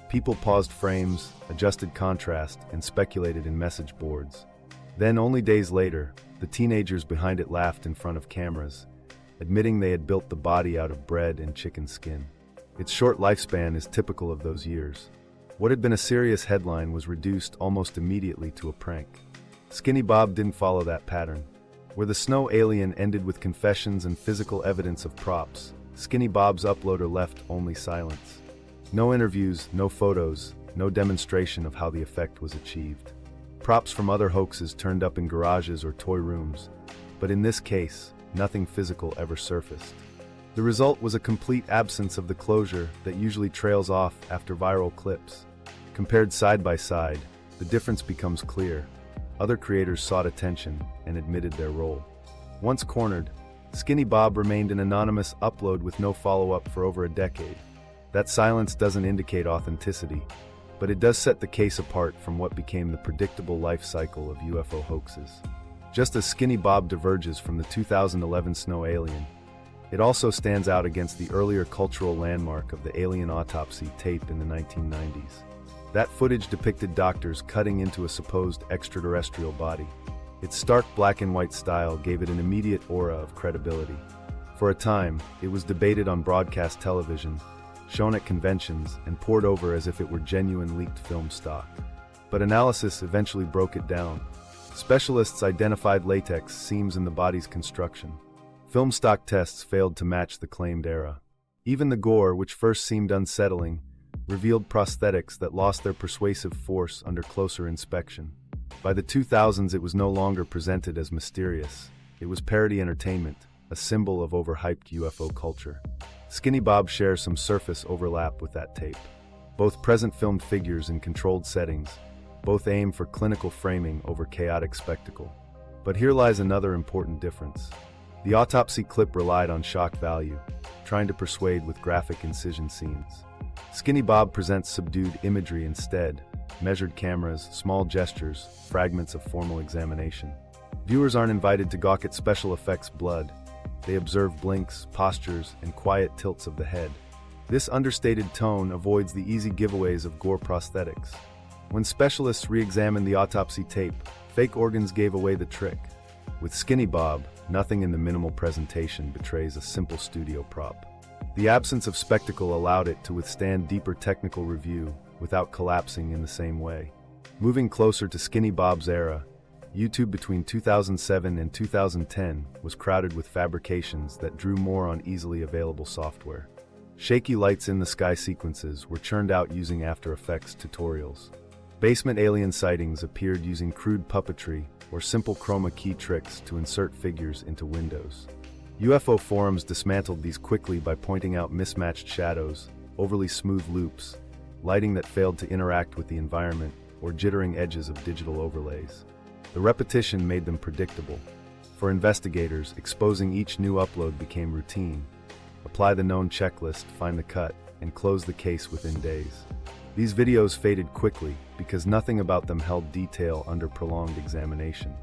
People paused frames, adjusted contrast, and speculated in message boards. Then, only days later, the teenagers behind it laughed in front of cameras, admitting they had built the body out of bread and chicken skin. Its short lifespan is typical of those years. What had been a serious headline was reduced almost immediately to a prank. Skinny Bob didn't follow that pattern. Where the snow alien ended with confessions and physical evidence of props, Skinny Bob's uploader left only silence. No interviews, no photos, no demonstration of how the effect was achieved. Props from other hoaxes turned up in garages or toy rooms, but in this case, nothing physical ever surfaced. The result was a complete absence of the closure that usually trails off after viral clips. Compared side by side, the difference becomes clear. Other creators sought attention and admitted their role. Once cornered, Skinny Bob remained an anonymous upload with no follow-up for over a decade. That silence doesn't indicate authenticity, but it does set the case apart from what became the predictable life cycle of UFO hoaxes. Just as Skinny Bob diverges from the 2011 snow alien, it also stands out against the earlier cultural landmark of the alien autopsy tape in the 1990s. That footage depicted doctors cutting into a supposed extraterrestrial body. Its stark black and white style gave it an immediate aura of credibility. For a time, it was debated on broadcast television, shown at conventions, and poured over as if it were genuine leaked film stock. But analysis eventually broke it down. Specialists identified latex seams in the body's construction. Film stock tests failed to match the claimed era. Even the gore, which first seemed unsettling, revealed prosthetics that lost their persuasive force under closer inspection. By the 2000s, it was no longer presented as mysterious. It was parody entertainment, a symbol of overhyped UFO culture. Skinny Bob shares some surface overlap with that tape. Both present filmed figures in controlled settings, both aim for clinical framing over chaotic spectacle. But here lies another important difference. The autopsy clip relied on shock value, trying to persuade with graphic incision scenes. Skinny Bob presents subdued imagery instead, measured cameras, small gestures, fragments of formal examination. Viewers aren't invited to gawk at special effects blood. They observe blinks, postures, and quiet tilts of the head. This understated tone avoids the easy giveaways of gore prosthetics. When specialists re-examined the autopsy tape, fake organs gave away the trick. With Skinny Bob, nothing in the minimal presentation betrays a simple studio prop. The absence of spectacle allowed it to withstand deeper technical review without collapsing in the same way. Moving closer to Skinny Bob's era, YouTube between 2007 and 2010 was crowded with fabrications that drew more on easily available software. Shaky lights in the sky sequences were churned out using After Effects tutorials. Basement alien sightings appeared using crude puppetry or simple chroma key tricks to insert figures into windows. UFO forums dismantled these quickly by pointing out mismatched shadows, overly smooth loops, lighting that failed to interact with the environment, or jittering edges of digital overlays. The repetition made them predictable. For investigators, exposing each new upload became routine. Apply the known checklist, find the cut, and close the case within days. These videos faded quickly because nothing about them held detail under prolonged examination.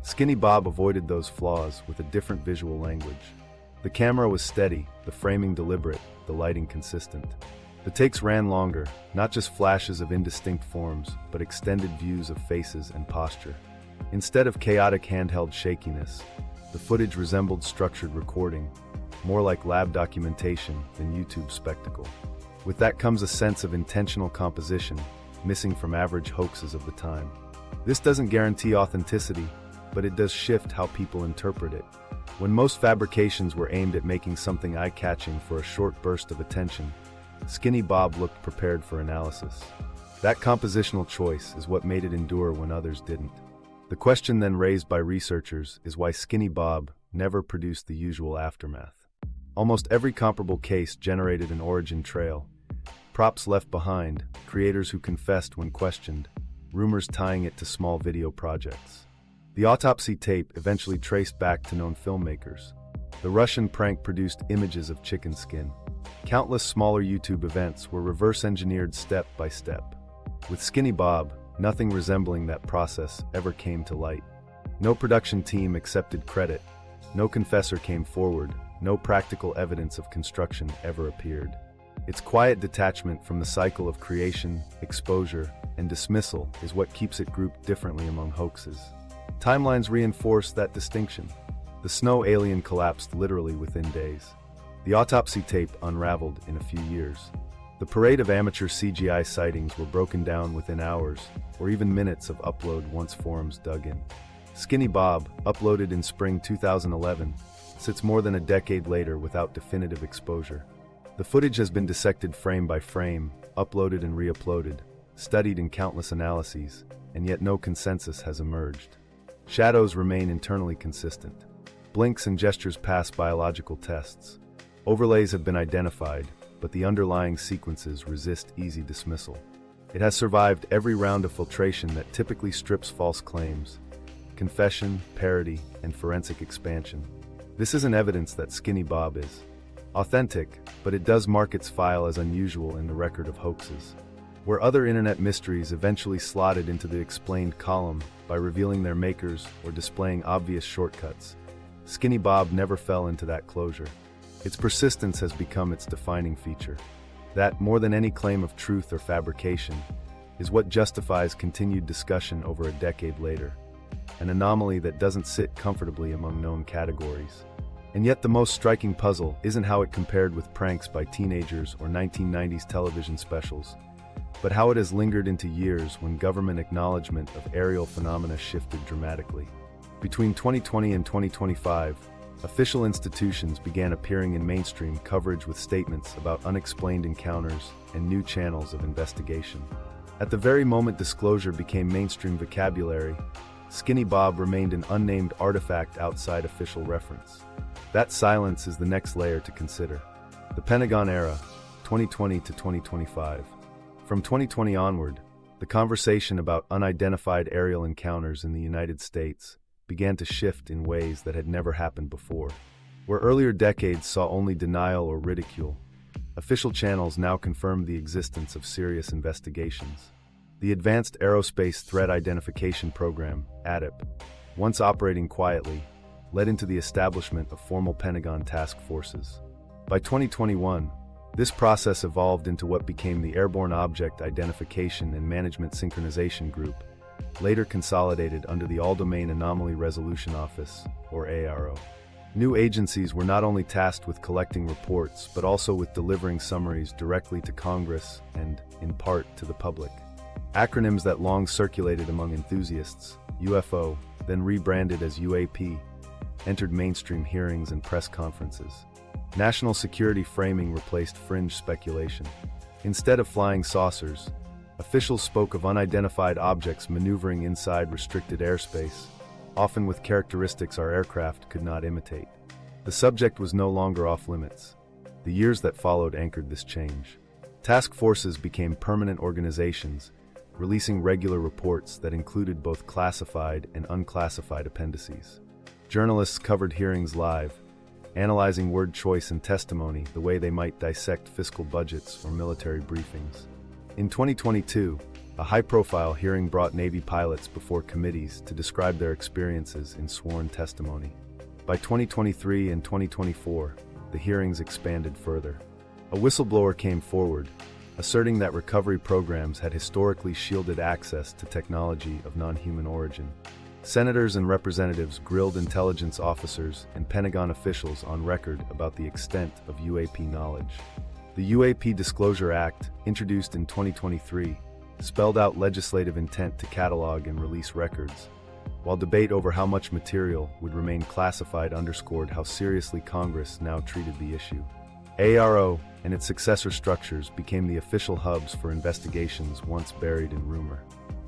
Skinny Bob avoided those flaws with a different visual language. The camera was steady, the framing deliberate, the lighting consistent. The takes ran longer, not just flashes of indistinct forms, but extended views of faces and posture. Instead of chaotic handheld shakiness, the footage resembled structured recording, more like lab documentation than YouTube spectacle. With that comes a sense of intentional composition, missing from average hoaxes of the time. This doesn't guarantee authenticity, but it does shift how people interpret it. When most fabrications were aimed at making something eye-catching for a short burst of attention, Skinny Bob looked prepared for analysis. That compositional choice is what made it endure when others didn't. The question then raised by researchers is why Skinny Bob never produced the usual aftermath. Almost every comparable case generated an origin trail. Props left behind, creators who confessed when questioned, rumors tying it to small video projects. The autopsy tape eventually traced back to known filmmakers. The Russian prank produced images of chicken skin. Countless smaller YouTube events were reverse-engineered step by step. With Skinny Bob, nothing resembling that process ever came to light. No production team accepted credit, no confessor came forward, no practical evidence of construction ever appeared. Its quiet detachment from the cycle of creation, exposure, and dismissal is what keeps it grouped differently among hoaxes. Timelines reinforce that distinction. The snow alien collapsed literally within days. The autopsy tape unraveled in a few years. The parade of amateur CGI sightings were broken down within hours, or even minutes of upload once forums dug in. Skinny Bob, uploaded in spring 2011, sits more than a decade later without definitive exposure. The footage has been dissected frame by frame, uploaded and re-uploaded, studied in countless analyses, and yet no consensus has emerged. Shadows remain internally consistent. Blinks and gestures pass biological tests. Overlays have been identified, but the underlying sequences resist easy dismissal. It has survived every round of filtration that typically strips false claims: confession, parody, and forensic expansion. This isn't evidence that Skinny Bob is authentic, but it does mark its file as unusual in the record of hoaxes. Where other internet mysteries eventually slotted into the explained column by revealing their makers or displaying obvious shortcuts, Skinny Bob never fell into that closure. Its persistence has become its defining feature. That, more than any claim of truth or fabrication, is what justifies continued discussion over a decade later. An anomaly that doesn't sit comfortably among known categories. And yet the most striking puzzle isn't how it compared with pranks by teenagers or 1990s television specials, but how it has lingered into years when government acknowledgement of aerial phenomena shifted dramatically. Between 2020 and 2025, official institutions began appearing in mainstream coverage with statements about unexplained encounters and new channels of investigation. At the very moment disclosure became mainstream vocabulary, Skinny Bob remained an unnamed artifact outside official reference. That silence is the next layer to consider. The Pentagon era, 2020 to 2025. From 2020 onward, the conversation about unidentified aerial encounters in the United States began to shift in ways that had never happened before. Where earlier decades saw only denial or ridicule, official channels now confirmed the existence of serious investigations. The Advanced Aerospace Threat Identification Program, ADIP, once operating quietly, led into the establishment of formal Pentagon task forces. By 2021, this process evolved into what became the Airborne Object Identification and Management Synchronization Group, later consolidated under the All-Domain Anomaly Resolution Office, or ARO. New agencies were not only tasked with collecting reports, but also with delivering summaries directly to Congress and, in part, to the public. Acronyms that long circulated among enthusiasts, UFO, then rebranded as UAP, entered mainstream hearings and press conferences. National security framing replaced fringe speculation. Instead of flying saucers, officials spoke of unidentified objects maneuvering inside restricted airspace, often with characteristics our aircraft could not imitate. The subject was no longer off-limits. The years that followed anchored this change. Task forces became permanent organizations, releasing regular reports that included both classified and unclassified appendices. Journalists covered hearings live, analyzing word choice and testimony the way they might dissect fiscal budgets or military briefings. In 2022, a high-profile hearing brought Navy pilots before committees to describe their experiences in sworn testimony. By 2023 and 2024, the hearings expanded further. A whistleblower came forward, asserting that recovery programs had historically shielded access to technology of non-human origin. Senators and representatives grilled intelligence officers and Pentagon officials on record about the extent of UAP knowledge. The UAP Disclosure Act, introduced in 2023, spelled out legislative intent to catalog and release records, while debate over how much material would remain classified underscored how seriously Congress now treated the issue. ARO and its successor structures became the official hubs for investigations once buried in rumor.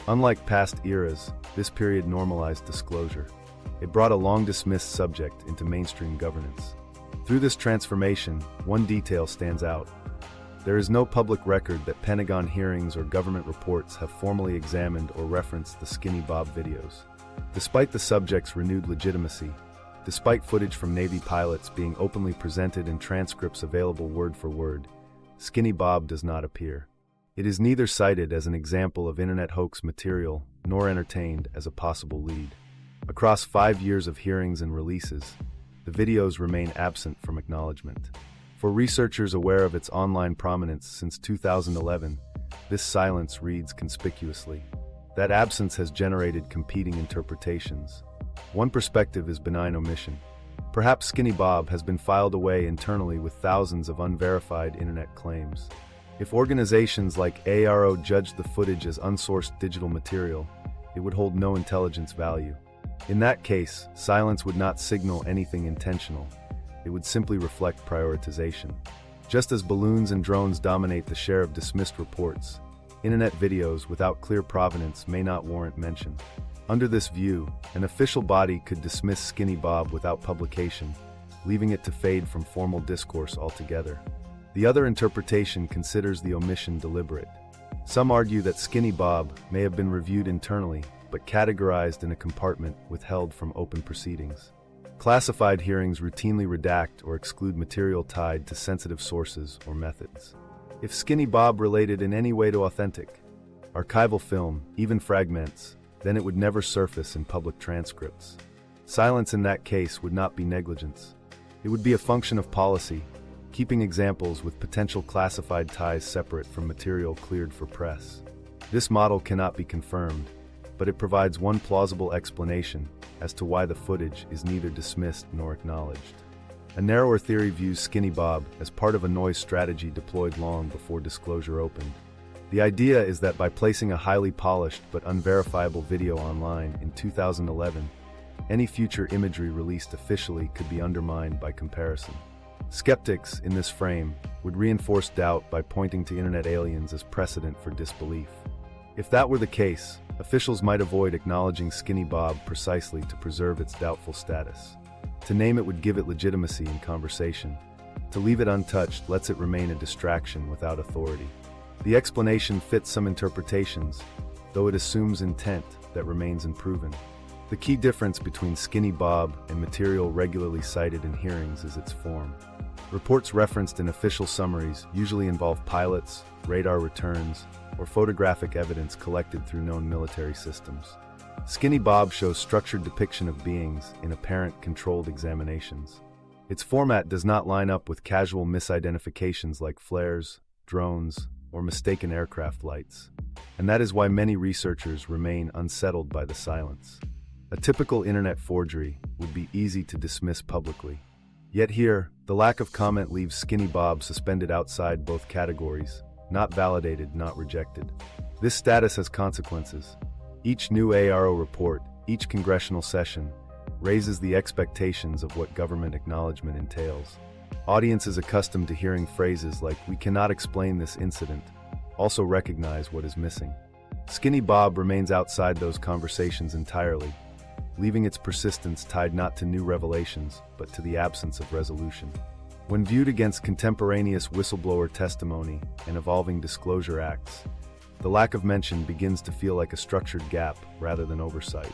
Unlike past eras, this period normalized disclosure. It brought a long-dismissed subject into mainstream governance. Through this transformation, one detail stands out. There is no public record that Pentagon hearings or government reports have formally examined or referenced the Skinny Bob videos. Despite the subject's renewed legitimacy, despite footage from Navy pilots being openly presented and transcripts available word for word, Skinny Bob does not appear. It is neither cited as an example of internet hoax material nor entertained as a possible lead. Across 5 years of hearings and releases, the videos remain absent from acknowledgement. For researchers aware of its online prominence since 2011, this silence reads conspicuously. That absence has generated competing interpretations. One perspective is benign omission. Perhaps Skinny Bob has been filed away internally with thousands of unverified internet claims. If organizations like ARO judged the footage as unsourced digital material, it would hold no intelligence value. In that case, silence would not signal anything intentional. It would simply reflect prioritization. Just as balloons and drones dominate the share of dismissed reports, internet videos without clear provenance may not warrant mention. Under this view, an official body could dismiss Skinny Bob without publication, leaving it to fade from formal discourse altogether. The other interpretation considers the omission deliberate. Some argue that Skinny Bob may have been reviewed internally, but categorized in a compartment withheld from open proceedings. Classified hearings routinely redact or exclude material tied to sensitive sources or methods. If Skinny Bob related in any way to authentic, archival film, even fragments, then it would never surface in public transcripts. Silence in that case would not be negligence. It would be a function of policy, keeping examples with potential classified ties separate from material cleared for press. This model cannot be confirmed, but it provides one plausible explanation as to why the footage is neither dismissed nor acknowledged. A narrower theory views Skinny Bob as part of a noise strategy deployed long before disclosure opened. The idea is that by placing a highly polished but unverifiable video online in 2011, any future imagery released officially could be undermined by comparison. Skeptics, in this frame, would reinforce doubt by pointing to internet aliens as precedent for disbelief. If that were the case, officials might avoid acknowledging Skinny Bob precisely to preserve its doubtful status. To name it would give it legitimacy in conversation. To leave it untouched lets it remain a distraction without authority. The explanation fits some interpretations, though it assumes intent that remains unproven. The key difference between Skinny Bob and material regularly cited in hearings is its form. Reports referenced in official summaries usually involve pilots, radar returns, or photographic evidence collected through known military systems. Skinny Bob shows structured depiction of beings in apparent controlled examinations. Its format does not line up with casual misidentifications like flares, drones, or mistaken aircraft lights. And that is why many researchers remain unsettled by the silence. A typical internet forgery would be easy to dismiss publicly. Yet here, the lack of comment leaves Skinny Bob suspended outside both categories, not validated, not rejected. This status has consequences. Each new ARO report, each congressional session, raises the expectations of what government acknowledgement entails. Audiences accustomed to hearing phrases like "we cannot explain this incident" also recognize what is missing. Skinny Bob remains outside those conversations entirely, leaving its persistence tied not to new revelations, but to the absence of resolution. When viewed against contemporaneous whistleblower testimony and evolving disclosure acts, the lack of mention begins to feel like a structured gap rather than oversight.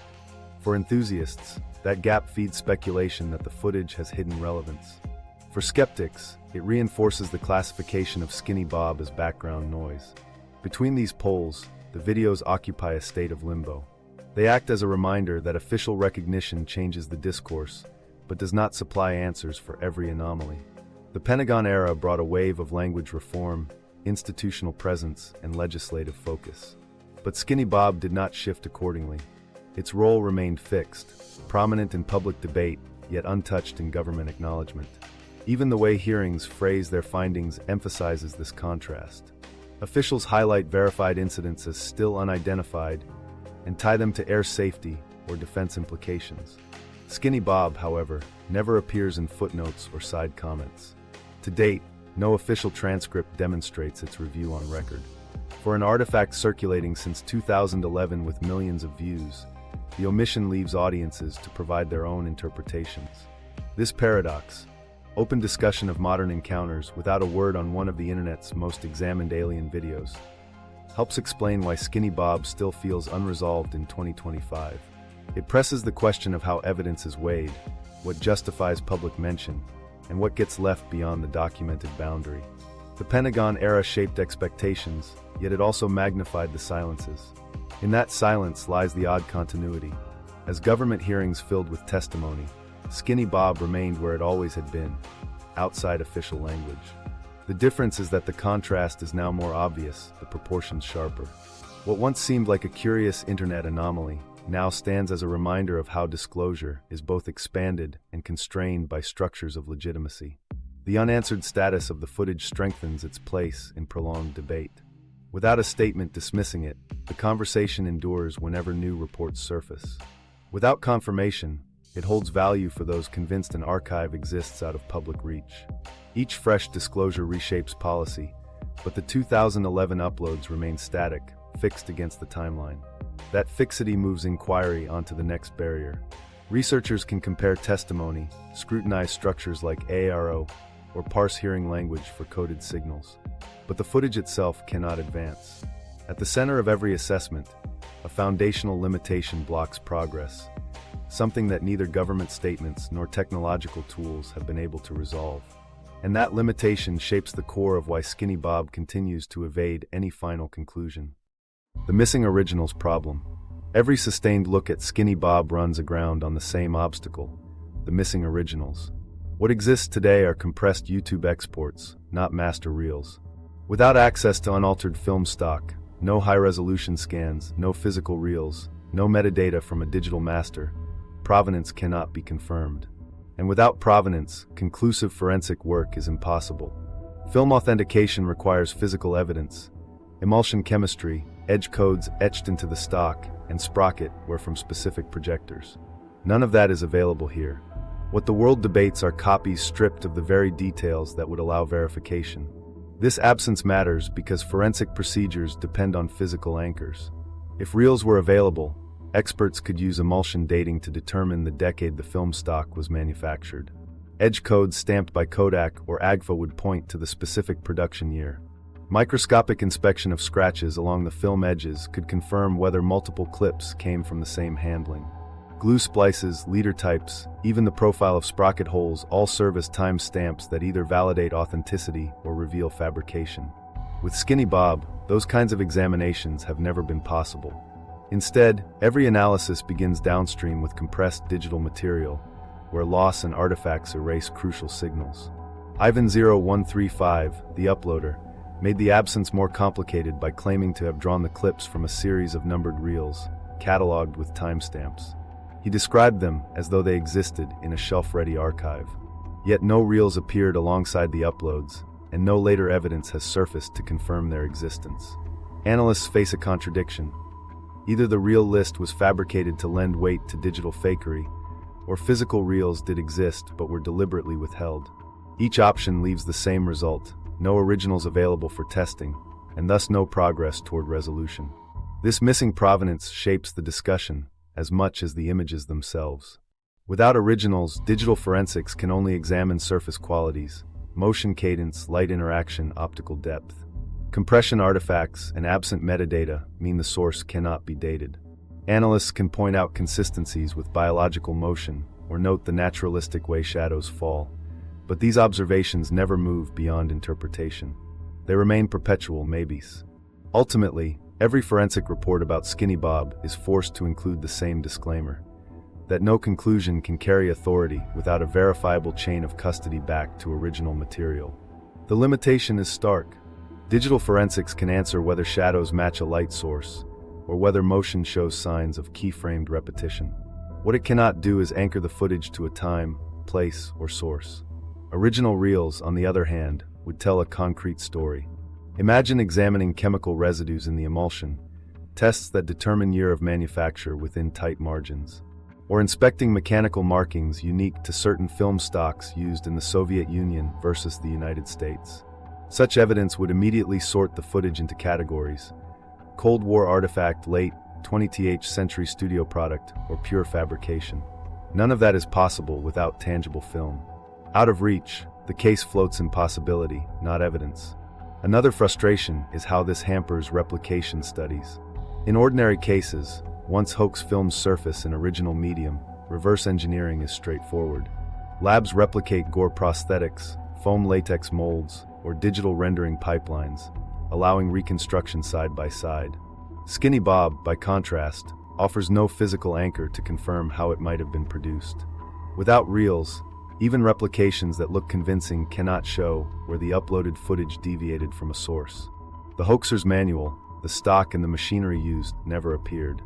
For enthusiasts, that gap feeds speculation that the footage has hidden relevance. For skeptics, it reinforces the classification of Skinny Bob as background noise. Between these poles, the videos occupy a state of limbo. They act as a reminder that official recognition changes the discourse, but does not supply answers for every anomaly. The Pentagon era brought a wave of language reform, institutional presence, and legislative focus. But Skinny Bob did not shift accordingly. Its role remained fixed, prominent in public debate, yet untouched in government acknowledgement. Even the way hearings phrase their findings emphasizes this contrast. Officials highlight verified incidents as still unidentified and tie them to air safety or defense implications. Skinny Bob, however, never appears in footnotes or side comments. To date, no official transcript demonstrates its review on record. For an artifact circulating since 2011 with millions of views, the omission leaves audiences to provide their own interpretations. This paradox, open discussion of modern encounters without a word on one of the internet's most examined alien videos, helps explain why Skinny Bob still feels unresolved in 2025. It presses the question of how evidence is weighed, what justifies public mention, and what gets left beyond the documented boundary. The Pentagon era shaped expectations, yet it also magnified the silences. In that silence lies the odd continuity. As government hearings filled with testimony, Skinny Bob remained where it always had been, outside official language. The difference is that the contrast is now more obvious, the proportions sharper. What once seemed like a curious internet anomaly now stands as a reminder of how disclosure is both expanded and constrained by structures of legitimacy. The unanswered status of the footage strengthens its place in prolonged debate. Without a statement dismissing it, the conversation endures whenever new reports surface. Without confirmation, it holds value for those convinced an archive exists out of public reach. Each fresh disclosure reshapes policy, but the 2011 uploads remain static, fixed against the timeline. That fixity moves inquiry onto the next barrier. Researchers can compare testimony, scrutinize structures like ARO, or parse hearing language for coded signals. But the footage itself cannot advance. At the center of every assessment, a foundational limitation blocks progress, something that neither government statements nor technological tools have been able to resolve. And that limitation shapes the core of why Skinny Bob continues to evade any final conclusion. The missing originals problem. Every sustained look at Skinny Bob runs aground on the same obstacle: the missing originals. What exists today are compressed YouTube exports, not master reels. Without access to unaltered film stock, no high-resolution scans, no physical reels, no metadata from a digital master, provenance cannot be confirmed. and without provenance, conclusive forensic work is impossible. Film authentication requires physical evidence. Emulsion chemistry, edge codes etched into the stock, and sprocket were from specific projectors. None of that is available here. What the world debates are copies stripped of the very details that would allow verification. This absence matters because forensic procedures depend on physical anchors. If reels were available, experts could use emulsion dating to determine the decade the film stock was manufactured. Edge codes stamped by Kodak or AGFA would point to the specific production year. Microscopic inspection of scratches along the film edges could confirm whether multiple clips came from the same handling. Glue splices, leader types, even the profile of sprocket holes all serve as time stamps that either validate authenticity or reveal fabrication. With Skinny Bob, those kinds of examinations have never been possible. Instead, every analysis begins downstream with compressed digital material, where loss and artifacts erase crucial signals. Ivan0135, the uploader, made the absence more complicated by claiming to have drawn the clips from a series of numbered reels, cataloged with timestamps. He described them as though they existed in a shelf-ready archive. Yet no reels appeared alongside the uploads, and no later evidence has surfaced to confirm their existence. Analysts face a contradiction. Either the reel list was fabricated to lend weight to digital fakery, or physical reels did exist but were deliberately withheld. Each option leaves the same result: no originals available for testing, and thus no progress toward resolution. This missing provenance shapes the discussion as much as the images themselves. Without originals, digital forensics can only examine surface qualities: motion cadence, light interaction, optical depth. Compression artifacts and absent metadata mean the source cannot be dated. Analysts can point out consistencies with biological motion or note the naturalistic way shadows fall, but these observations never move beyond interpretation. They remain perpetual maybes. Ultimately, every forensic report about Skinny Bob is forced to include the same disclaimer: that no conclusion can carry authority without a verifiable chain of custody back to original material. The limitation is stark. Digital forensics can answer whether shadows match a light source, or whether motion shows signs of keyframed repetition. What it cannot do is anchor the footage to a time, place, or source. Original reels, on the other hand, would tell a concrete story. Imagine examining chemical residues in the emulsion, tests that determine year of manufacture within tight margins, or inspecting mechanical markings unique to certain film stocks used in the Soviet Union versus the United States. Such evidence would immediately sort the footage into categories: Cold War artifact, late 20th century studio product, or pure fabrication. None of that is possible without tangible film. Out of reach, the case floats in possibility, not evidence. Another frustration is how this hampers replication studies. In ordinary cases, once hoax films surface in original medium, reverse engineering is straightforward. Labs replicate gore prosthetics, foam latex molds, or digital rendering pipelines, allowing reconstruction side by side. Skinny Bob, by contrast, offers no physical anchor to confirm how it might have been produced. Without reels, even replications that look convincing cannot show where the uploaded footage deviated from a source. The hoaxer's manual, the stock and the machinery used, never appeared.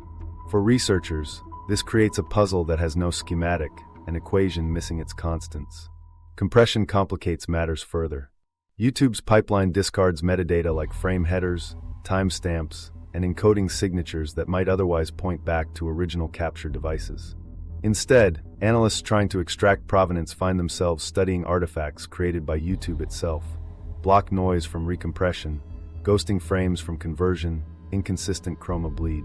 For researchers, this creates a puzzle that has no schematic, an equation missing its constants. Compression complicates matters further. YouTube's pipeline discards metadata like frame headers, timestamps, and encoding signatures that might otherwise point back to original capture devices. Instead, analysts trying to extract provenance find themselves studying artifacts created by YouTube itself: block noise from recompression, ghosting frames from conversion, inconsistent chroma bleed.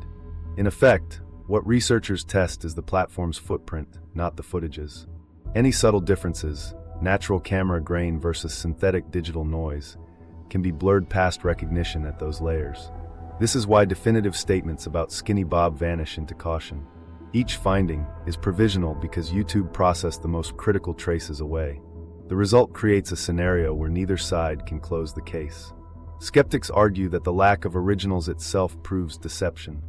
In effect, what researchers test is the platform's footprint, not the footages. Any subtle differences, natural camera grain versus synthetic digital noise, can be blurred past recognition at those layers. This is why definitive statements about Skinny Bob vanish into caution. Each finding is provisional because YouTube processed the most critical traces away. The result creates a scenario where neither side can close the case. Skeptics argue that the lack of originals itself proves deception.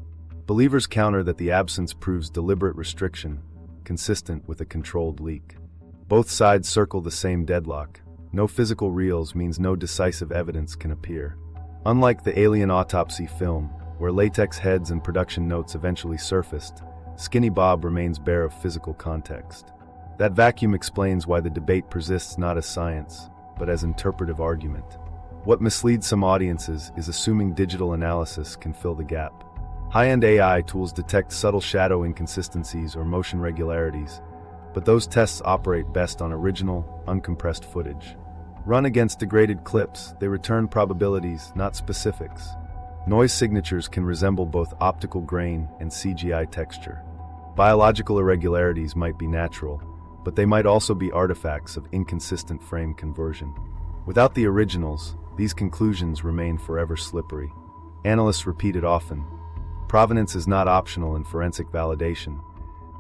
Believers counter that the absence proves deliberate restriction, consistent with a controlled leak. Both sides circle the same deadlock. No physical reels means no decisive evidence can appear. Unlike the Alien autopsy film, where latex heads and production notes eventually surfaced, Skinny Bob remains bare of physical context. That vacuum explains why the debate persists not as science, but as interpretive argument. What misleads some audiences is assuming digital analysis can fill the gap. High-end AI tools detect subtle shadow inconsistencies or motion regularities, but those tests operate best on original, uncompressed footage. Run against degraded clips, they return probabilities, not specifics. Noise signatures can resemble both optical grain and CGI texture. Biological irregularities might be natural, but they might also be artifacts of inconsistent frame conversion. Without the originals, these conclusions remain forever slippery. Analysts repeat it often. Provenance is not optional in forensic validation.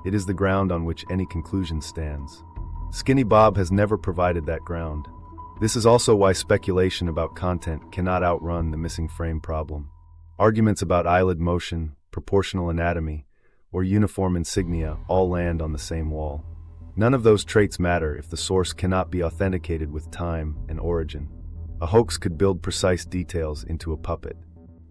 It is the ground on which any conclusion stands. Skinny Bob has never provided that ground. This is also why speculation about content cannot outrun the missing frame problem. Arguments about eyelid motion, proportional anatomy, or uniform insignia all land on the same wall. None of those traits matter if the source cannot be authenticated with time and origin. A hoax could build precise details into a puppet.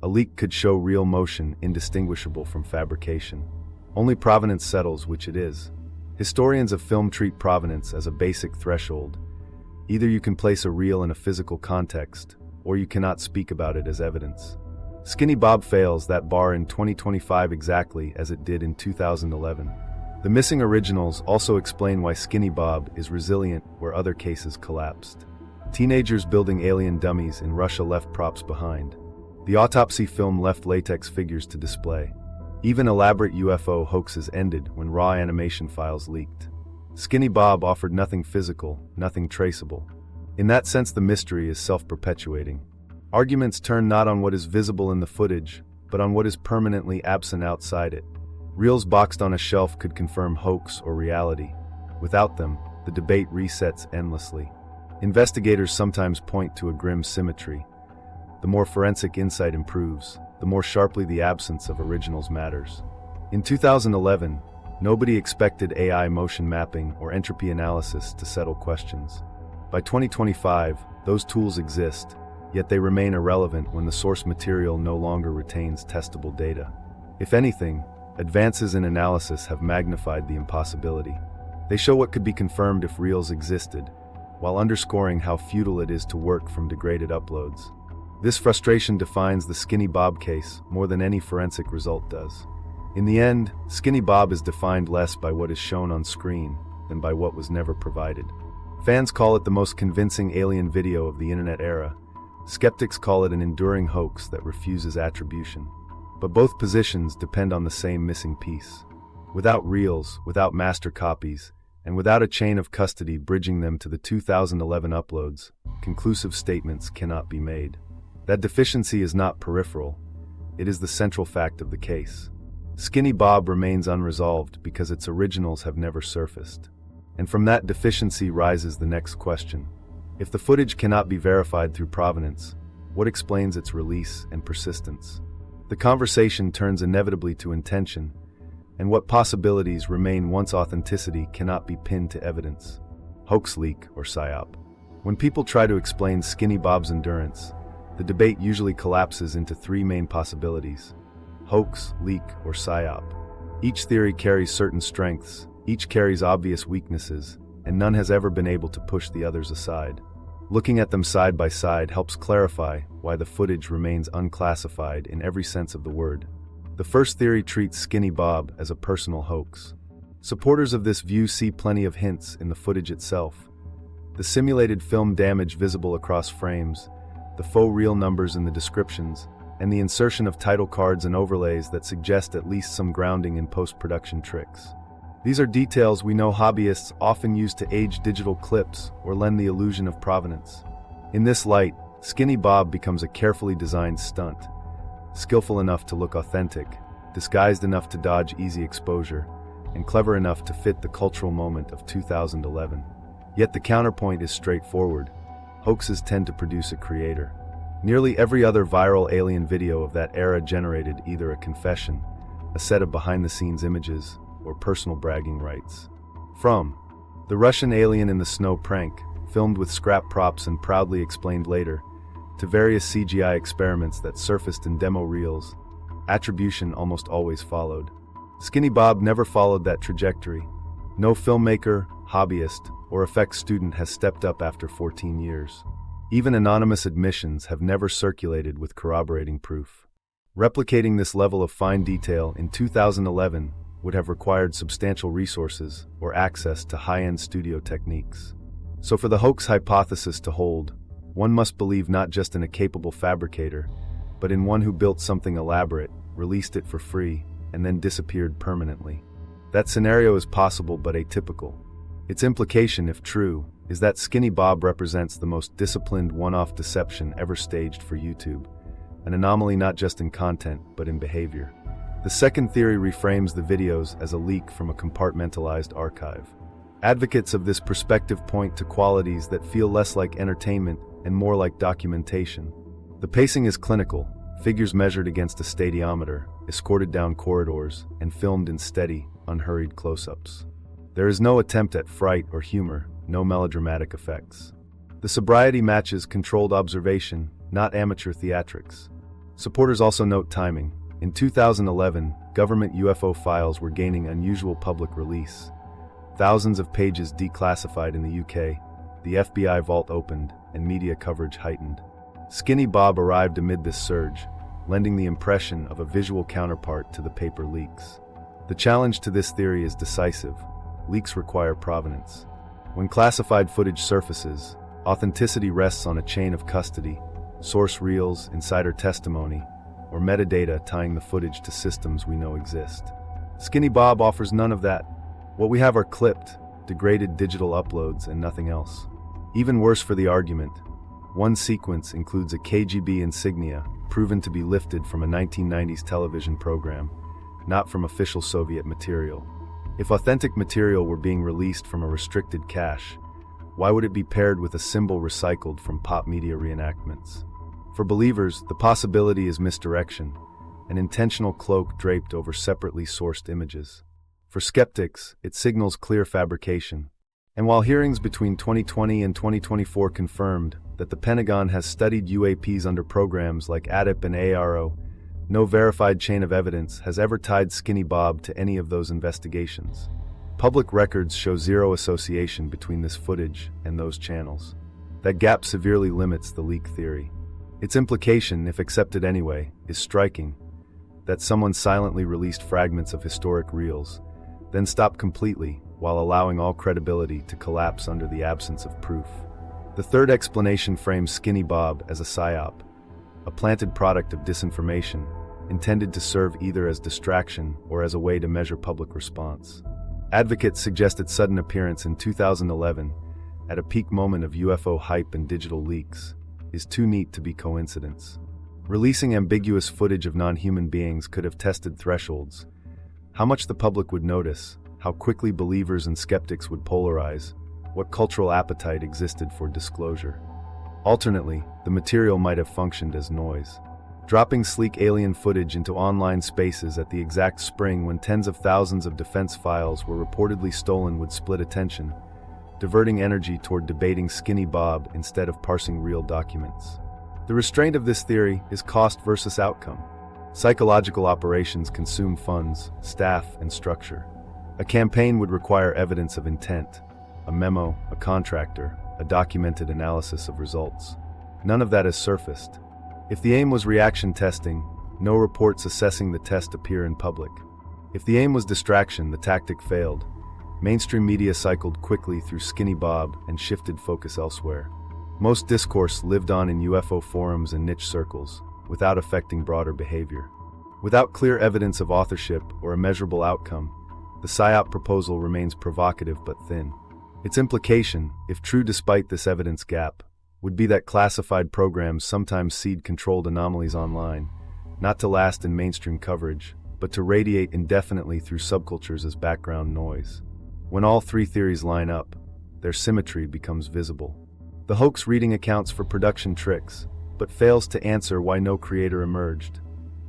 A leak could show real motion indistinguishable from fabrication. Only provenance settles which it is. Historians of film treat provenance as a basic threshold. Either you can place a reel in a physical context, or you cannot speak about it as evidence. Skinny Bob fails that bar in 2025 exactly as it did in 2011. The missing originals also explain why Skinny Bob is resilient where other cases collapsed. Teenagers building alien dummies in Russia left props behind. The autopsy film left latex figures to display. Even elaborate UFO hoaxes ended when raw animation files leaked. Skinny Bob offered nothing physical, nothing traceable. In that sense, the mystery is self-perpetuating. Arguments turn not on what is visible in the footage, but on what is permanently absent outside it. Reels boxed on a shelf could confirm hoax or reality. Without them, the debate resets endlessly. Investigators sometimes point to a grim symmetry. The more forensic insight improves, the more sharply the absence of originals matters. In 2011, nobody expected AI motion mapping or entropy analysis to settle questions. By 2025, those tools exist, yet they remain irrelevant when the source material no longer retains testable data. If anything, advances in analysis have magnified the impossibility. They show what could be confirmed if reels existed, while underscoring how futile it is to work from degraded uploads. This frustration defines the Skinny Bob case more than any forensic result does. In the end, Skinny Bob is defined less by what is shown on screen than by what was never provided. Fans call it the most convincing alien video of the internet era. Skeptics call it an enduring hoax that refuses attribution. But both positions depend on the same missing piece. Without reels, without master copies, and without a chain of custody bridging them to the 2011 uploads, conclusive statements cannot be made. That deficiency is not peripheral. It is the central fact of the case. Skinny Bob remains unresolved because its originals have never surfaced. And from that deficiency rises the next question. If the footage cannot be verified through provenance, what explains its release and persistence? The conversation turns inevitably to intention, and what possibilities remain once authenticity cannot be pinned to evidence. Hoax, leak, or psyop. When people try to explain Skinny Bob's endurance, the debate usually collapses into three main possibilities: hoax, leak, or psyop. Each theory carries certain strengths, each carries obvious weaknesses, and none has ever been able to push the others aside. Looking at them side by side helps clarify why the footage remains unclassified in every sense of the word. The first theory treats Skinny Bob as a personal hoax. Supporters of this view see plenty of hints in the footage itself. The simulated film damage visible across frames, the faux reel numbers in the descriptions, and the insertion of title cards and overlays that suggest at least some grounding in post-production tricks. These are details we know hobbyists often use to age digital clips or lend the illusion of provenance. In this light, Skinny Bob becomes a carefully designed stunt, skillful enough to look authentic, disguised enough to dodge easy exposure, and clever enough to fit the cultural moment of 2011. Yet the counterpoint is straightforward. Hoaxes tend to produce a creator. Nearly every other viral alien video of that era generated either a confession, a set of behind-the-scenes images, or personal bragging rights. From the Russian alien in the snow prank, filmed with scrap props and proudly explained later, to various CGI experiments that surfaced in demo reels, attribution almost always followed. Skinny Bob never followed that trajectory. No filmmaker, hobbyist, or effects student has stepped up after 14 years. Even anonymous admissions have never circulated with corroborating proof. Replicating this level of fine detail in 2011 would have required substantial resources or access to high-end studio techniques. So for the hoax hypothesis to hold, one must believe not just in a capable fabricator, but in one who built something elaborate, released it for free, and then disappeared permanently. That scenario is possible but atypical. Its implication, if true, is that Skinny Bob represents the most disciplined one-off deception ever staged for YouTube, an anomaly not just in content but in behavior. The second theory reframes the videos as a leak from a compartmentalized archive. Advocates of this perspective point to qualities that feel less like entertainment and more like documentation. The pacing is clinical, figures measured against a stadiometer, escorted down corridors, and filmed in steady, unhurried close-ups. There is no attempt at fright or humor, no melodramatic effects. The sobriety matches controlled observation, not amateur theatrics. Supporters also note timing. In 2011, government UFO files were gaining unusual public release. Thousands of pages declassified in the UK, the FBI vault opened, and media coverage heightened. Skinny Bob arrived amid this surge, lending the impression of a visual counterpart to the paper leaks. The challenge to this theory is decisive. Leaks require provenance. When classified footage surfaces, authenticity rests on a chain of custody, source reels, insider testimony, or metadata tying the footage to systems we know exist. Skinny Bob offers none of that. What we have are clipped, degraded digital uploads and nothing else. Even worse for the argument, one sequence includes a KGB insignia proven to be lifted from a 1990s television program, not from official Soviet material. If authentic material were being released from a restricted cache, why would it be paired with a symbol recycled from pop media reenactments? For believers, the possibility is misdirection, an intentional cloak draped over separately sourced images. For skeptics, it signals clear fabrication. And while hearings between 2020 and 2024 confirmed that the Pentagon has studied UAPs under programs like ADIP and AARO, no verified chain of evidence has ever tied Skinny Bob to any of those investigations. Public records show zero association between this footage and those channels. That gap severely limits the leak theory. Its implication, if accepted anyway, is striking: that someone silently released fragments of historic reels, then stopped completely while allowing all credibility to collapse under the absence of proof. The third explanation frames Skinny Bob as a psyop, a planted product of disinformation, intended to serve either as distraction or as a way to measure public response. Advocates suggest its sudden appearance in 2011, at a peak moment of UFO hype and digital leaks, is too neat to be coincidence. Releasing ambiguous footage of non-human beings could have tested thresholds. How much the public would notice, how quickly believers and skeptics would polarize, what cultural appetite existed for disclosure. Alternately, the material might have functioned as noise. Dropping sleek alien footage into online spaces at the exact spring when tens of thousands of defense files were reportedly stolen would split attention, diverting energy toward debating Skinny Bob instead of parsing real documents. The restraint of this theory is cost versus outcome. Psychological operations consume funds, staff, and structure. A campaign would require evidence of intent, a memo, a contractor, a documented analysis of results. None of that has surfaced. If the aim was reaction testing, no reports assessing the test appear in public. If the aim was distraction, the tactic failed. Mainstream media cycled quickly through Skinny Bob and shifted focus elsewhere. Most discourse lived on in UFO forums and niche circles, without affecting broader behavior. Without clear evidence of authorship or a measurable outcome, the PSYOP proposal remains provocative but thin. Its implication, if true despite this evidence gap, would be that classified programs sometimes seed controlled anomalies online, not to last in mainstream coverage, but to radiate indefinitely through subcultures as background noise. When all three theories line up, their symmetry becomes visible. The hoax reading accounts for production tricks, but fails to answer why no creator emerged.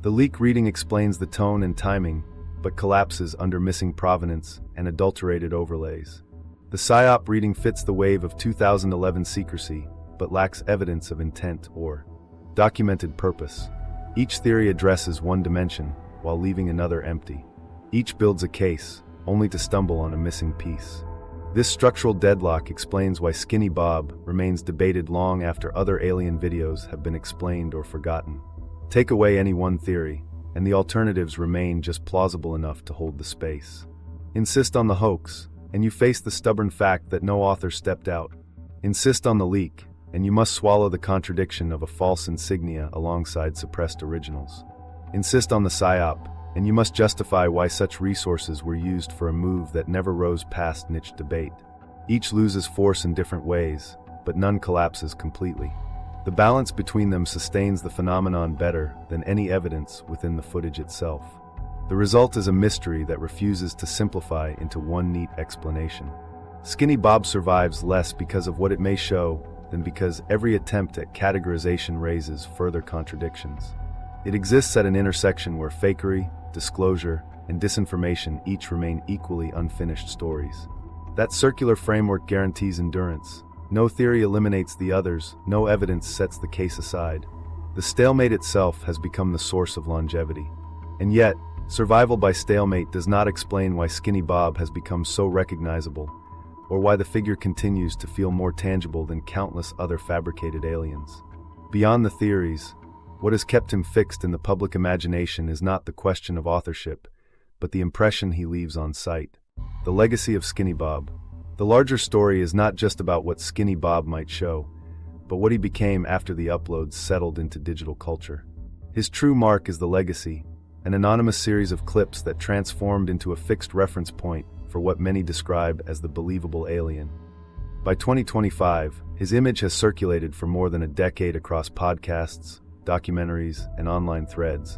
The leak reading explains the tone and timing, but collapses under missing provenance and adulterated overlays. The PSYOP reading fits the wave of 2011 secrecy, but lacks evidence of intent or documented purpose. Each theory addresses one dimension, while leaving another empty. Each builds a case, only to stumble on a missing piece. This structural deadlock explains why Skinny Bob remains debated long after other alien videos have been explained or forgotten. Take away any one theory, and the alternatives remain just plausible enough to hold the space. Insist on the hoax, and you face the stubborn fact that no author stepped out. Insist on the leak, and you must swallow the contradiction of a false insignia alongside suppressed originals. Insist on the psyop, and you must justify why such resources were used for a move that never rose past niche debate. Each loses force in different ways, but none collapses completely. The balance between them sustains the phenomenon better than any evidence within the footage itself. The result is a mystery that refuses to simplify into one neat explanation. Skinny Bob survives less because of what it may show than because every attempt at categorization raises further contradictions. It exists at an intersection where fakery, disclosure, and disinformation each remain equally unfinished stories. That circular framework guarantees endurance. No theory eliminates the others, no evidence sets the case aside. The stalemate itself has become the source of longevity. And yet, survival by stalemate does not explain why Skinny Bob has become so recognizable, or why the figure continues to feel more tangible than countless other fabricated aliens. Beyond the theories, what has kept him fixed in the public imagination is not the question of authorship, but the impression he leaves on sight. The legacy of Skinny Bob. The larger story is not just about what Skinny Bob might show, but what he became after the uploads settled into digital culture. His true mark is the legacy, an anonymous series of clips that transformed into a fixed reference point for what many describe as the believable alien. By 2025, his image has circulated for more than a decade across podcasts, documentaries, and online threads,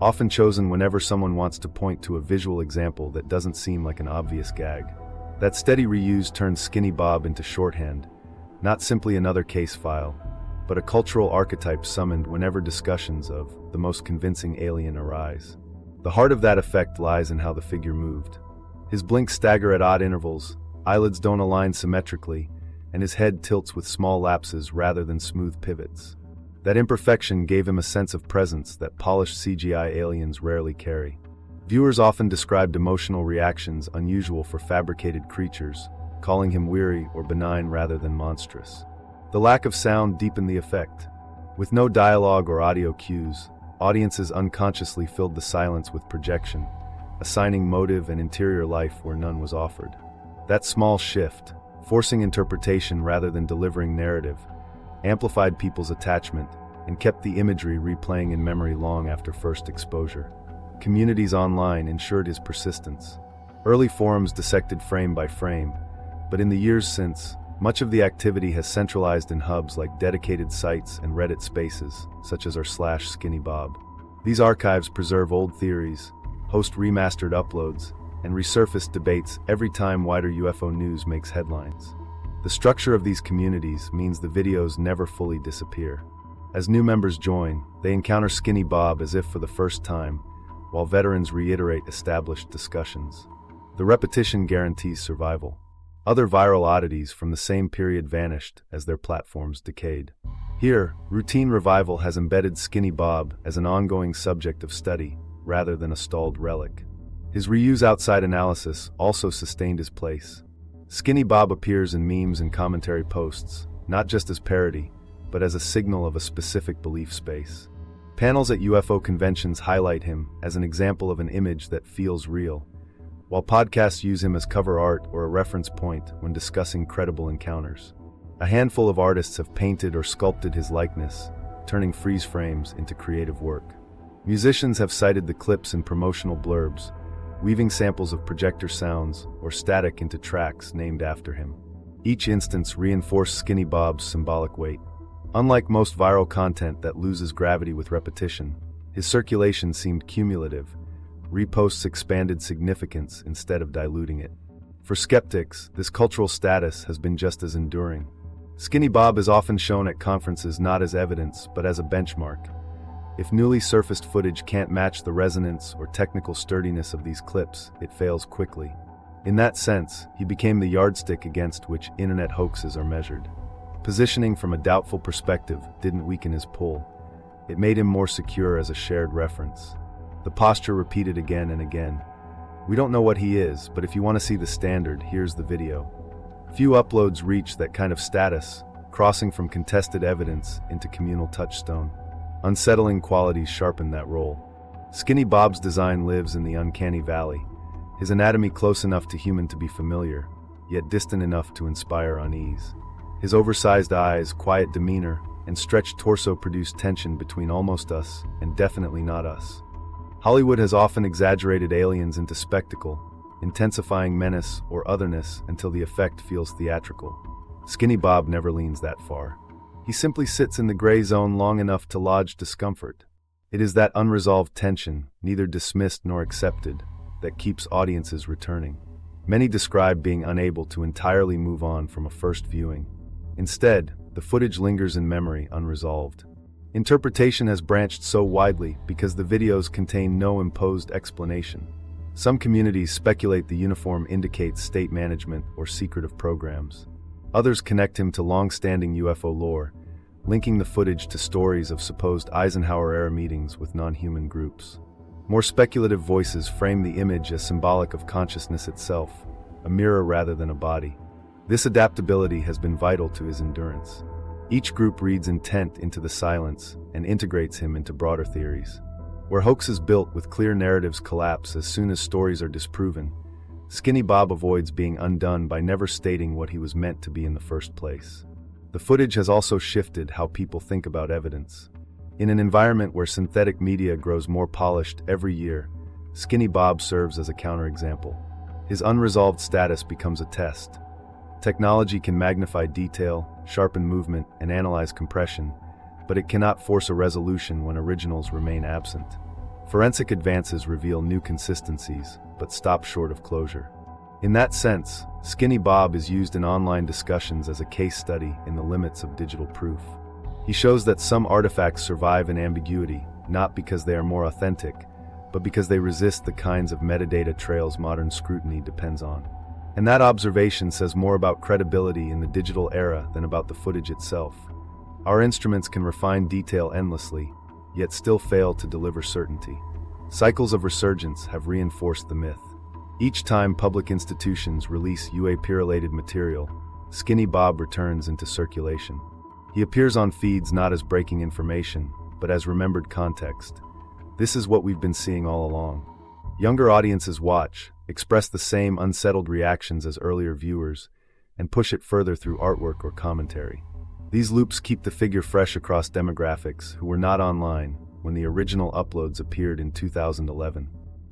often chosen whenever someone wants to point to a visual example that doesn't seem like an obvious gag. That steady reuse turns Skinny Bob into shorthand, not simply another case file, but a cultural archetype summoned whenever discussions of the most convincing alien arise. The heart of that effect lies in how the figure moved. His blinks stagger at odd intervals, eyelids don't align symmetrically, and his head tilts with small lapses rather than smooth pivots. That imperfection gave him a sense of presence that polished CGI aliens rarely carry. Viewers often described emotional reactions unusual for fabricated creatures, calling him weary or benign rather than monstrous. The lack of sound deepened the effect. With no dialogue or audio cues, audiences unconsciously filled the silence with projection, assigning motive and interior life where none was offered. That small shift, forcing interpretation rather than delivering narrative, amplified people's attachment and kept the imagery replaying in memory long after first exposure. Communities online ensured his persistence. Early forums dissected frame by frame, but in the years since, much of the activity has centralized in hubs like dedicated sites and Reddit spaces, such as r/SkinnyBob. These archives preserve old theories, host remastered uploads, and resurface debates every time wider UFO news makes headlines. The structure of these communities means the videos never fully disappear. As new members join, they encounter Skinny Bob as if for the first time, while veterans reiterate established discussions. The repetition guarantees survival. Other viral oddities from the same period vanished as their platforms decayed. Here, routine revival has embedded Skinny Bob as an ongoing subject of study, rather than a stalled relic. His reuse outside analysis also sustained his place. Skinny Bob appears in memes and commentary posts, not just as parody, but as a signal of a specific belief space. Panels at UFO conventions highlight him as an example of an image that feels real, while podcasts use him as cover art or a reference point when discussing credible encounters. A handful of artists have painted or sculpted his likeness, turning freeze frames into creative work. Musicians have cited the clips in promotional blurbs, weaving samples of projector sounds or static into tracks named after him. Each instance reinforced Skinny Bob's symbolic weight. Unlike most viral content that loses gravity with repetition, his circulation seemed cumulative. Reposts expanded significance instead of diluting it. For skeptics, this cultural status has been just as enduring. Skinny Bob is often shown at conferences not as evidence, but as a benchmark. If newly surfaced footage can't match the resonance or technical sturdiness of these clips, it fails quickly. In that sense, he became the yardstick against which internet hoaxes are measured. Positioning from a doubtful perspective didn't weaken his pull. It made him more secure as a shared reference. The posture repeated again and again. We don't know what he is, but if you want to see the standard, here's the video. Few uploads reach that kind of status, crossing from contested evidence into communal touchstone. Unsettling qualities sharpen that role. Skinny Bob's design lives in the uncanny valley, his anatomy close enough to human to be familiar, yet distant enough to inspire unease. His oversized eyes, quiet demeanor, and stretched torso produce tension between almost us and definitely not us. Hollywood has often exaggerated aliens into spectacle, intensifying menace or otherness until the effect feels theatrical. Skinny Bob never leans that far. He simply sits in the gray zone long enough to lodge discomfort. It is that unresolved tension, neither dismissed nor accepted, that keeps audiences returning. Many describe being unable to entirely move on from a first viewing. Instead, the footage lingers in memory unresolved. Interpretation has branched so widely because the videos contain no imposed explanation. Some communities speculate the uniform indicates state management or secretive programs. Others connect him to long-standing UFO lore, linking the footage to stories of supposed Eisenhower-era meetings with non-human groups. More speculative voices frame the image as symbolic of consciousness itself, a mirror rather than a body. This adaptability has been vital to his endurance. Each group reads intent into the silence and integrates him into broader theories. Where hoaxes built with clear narratives collapse as soon as stories are disproven, Skinny Bob avoids being undone by never stating what he was meant to be in the first place. The footage has also shifted how people think about evidence. In an environment where synthetic media grows more polished every year, Skinny Bob serves as a counterexample. His unresolved status becomes a test. Technology can magnify detail, sharpen movement, and analyze compression, but it cannot force a resolution when originals remain absent. Forensic advances reveal new consistencies, but stop short of closure. In that sense, Skinny Bob is used in online discussions as a case study in the limits of digital proof. He shows that some artifacts survive in ambiguity, not because they are more authentic, but because they resist the kinds of metadata trails modern scrutiny depends on. And that observation says more about credibility in the digital era than about the footage itself. Our instruments can refine detail endlessly, yet still fail to deliver certainty. Cycles of resurgence have reinforced the myth. Each time public institutions release UAP-related material, Skinny Bob returns into circulation. He appears on feeds not as breaking information, but as remembered context. This is what we've been seeing all along. Younger audiences watch, express the same unsettled reactions as earlier viewers, and push it further through artwork or commentary. These loops keep the figure fresh across demographics who were not online when the original uploads appeared in 2011.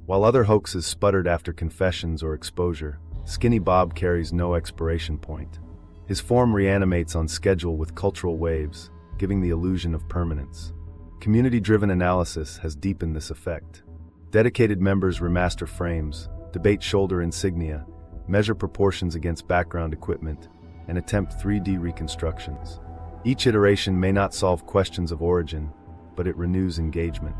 While other hoaxes sputtered after confessions or exposure, Skinny Bob carries no expiration point. His form reanimates on schedule with cultural waves, giving the illusion of permanence. Community-driven analysis has deepened this effect. Dedicated members remaster frames, debate shoulder insignia, measure proportions against background equipment, and attempt 3D reconstructions. Each iteration may not solve questions of origin, but it renews engagement.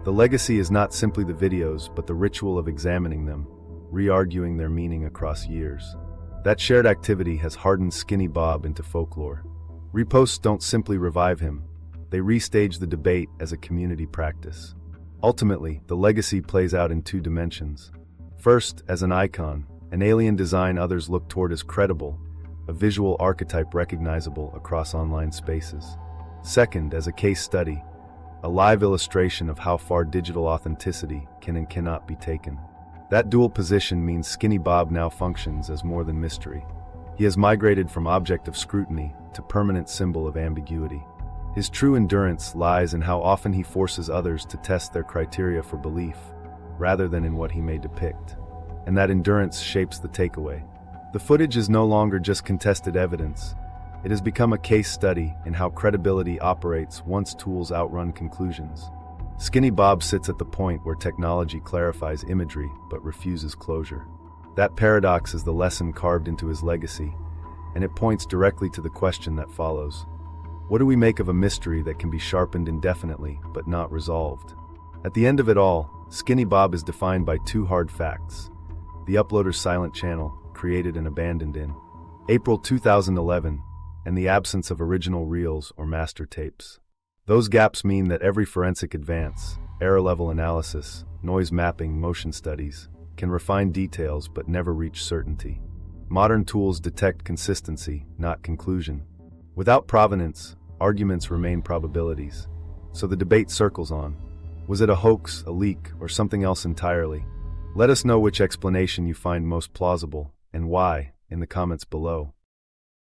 The legacy is not simply the videos, but the ritual of examining them, re-arguing their meaning across years. That shared activity has hardened Skinny Bob into folklore. Reposts don't simply revive him, they restage the debate as a community practice. Ultimately, the legacy plays out in two dimensions. First, as an icon, an alien design others look toward as credible, a visual archetype recognizable across online spaces. Second, as a case study, a live illustration of how far digital authenticity can and cannot be taken. That dual position means Skinny Bob now functions as more than mystery. He has migrated from object of scrutiny to permanent symbol of ambiguity. His true endurance lies in how often he forces others to test their criteria for belief, rather than in what he may depict. And that endurance shapes the takeaway. The footage is no longer just contested evidence. It has become a case study in how credibility operates once tools outrun conclusions. Skinny Bob sits at the point where technology clarifies imagery but refuses closure. That paradox is the lesson carved into his legacy, and it points directly to the question that follows. What do we make of a mystery that can be sharpened indefinitely but not resolved? At the end of it all, Skinny Bob is defined by two hard facts. The uploader's silent channel, created and abandoned in April 2011, and the absence of original reels or master tapes. Those gaps mean that every forensic advance, error-level analysis, noise mapping, motion studies, can refine details but never reach certainty. Modern tools detect consistency, not conclusion. Without provenance, arguments remain probabilities. So the debate circles on. Was it a hoax, a leak, or something else entirely? Let us know which explanation you find most plausible, and why, in the comments below.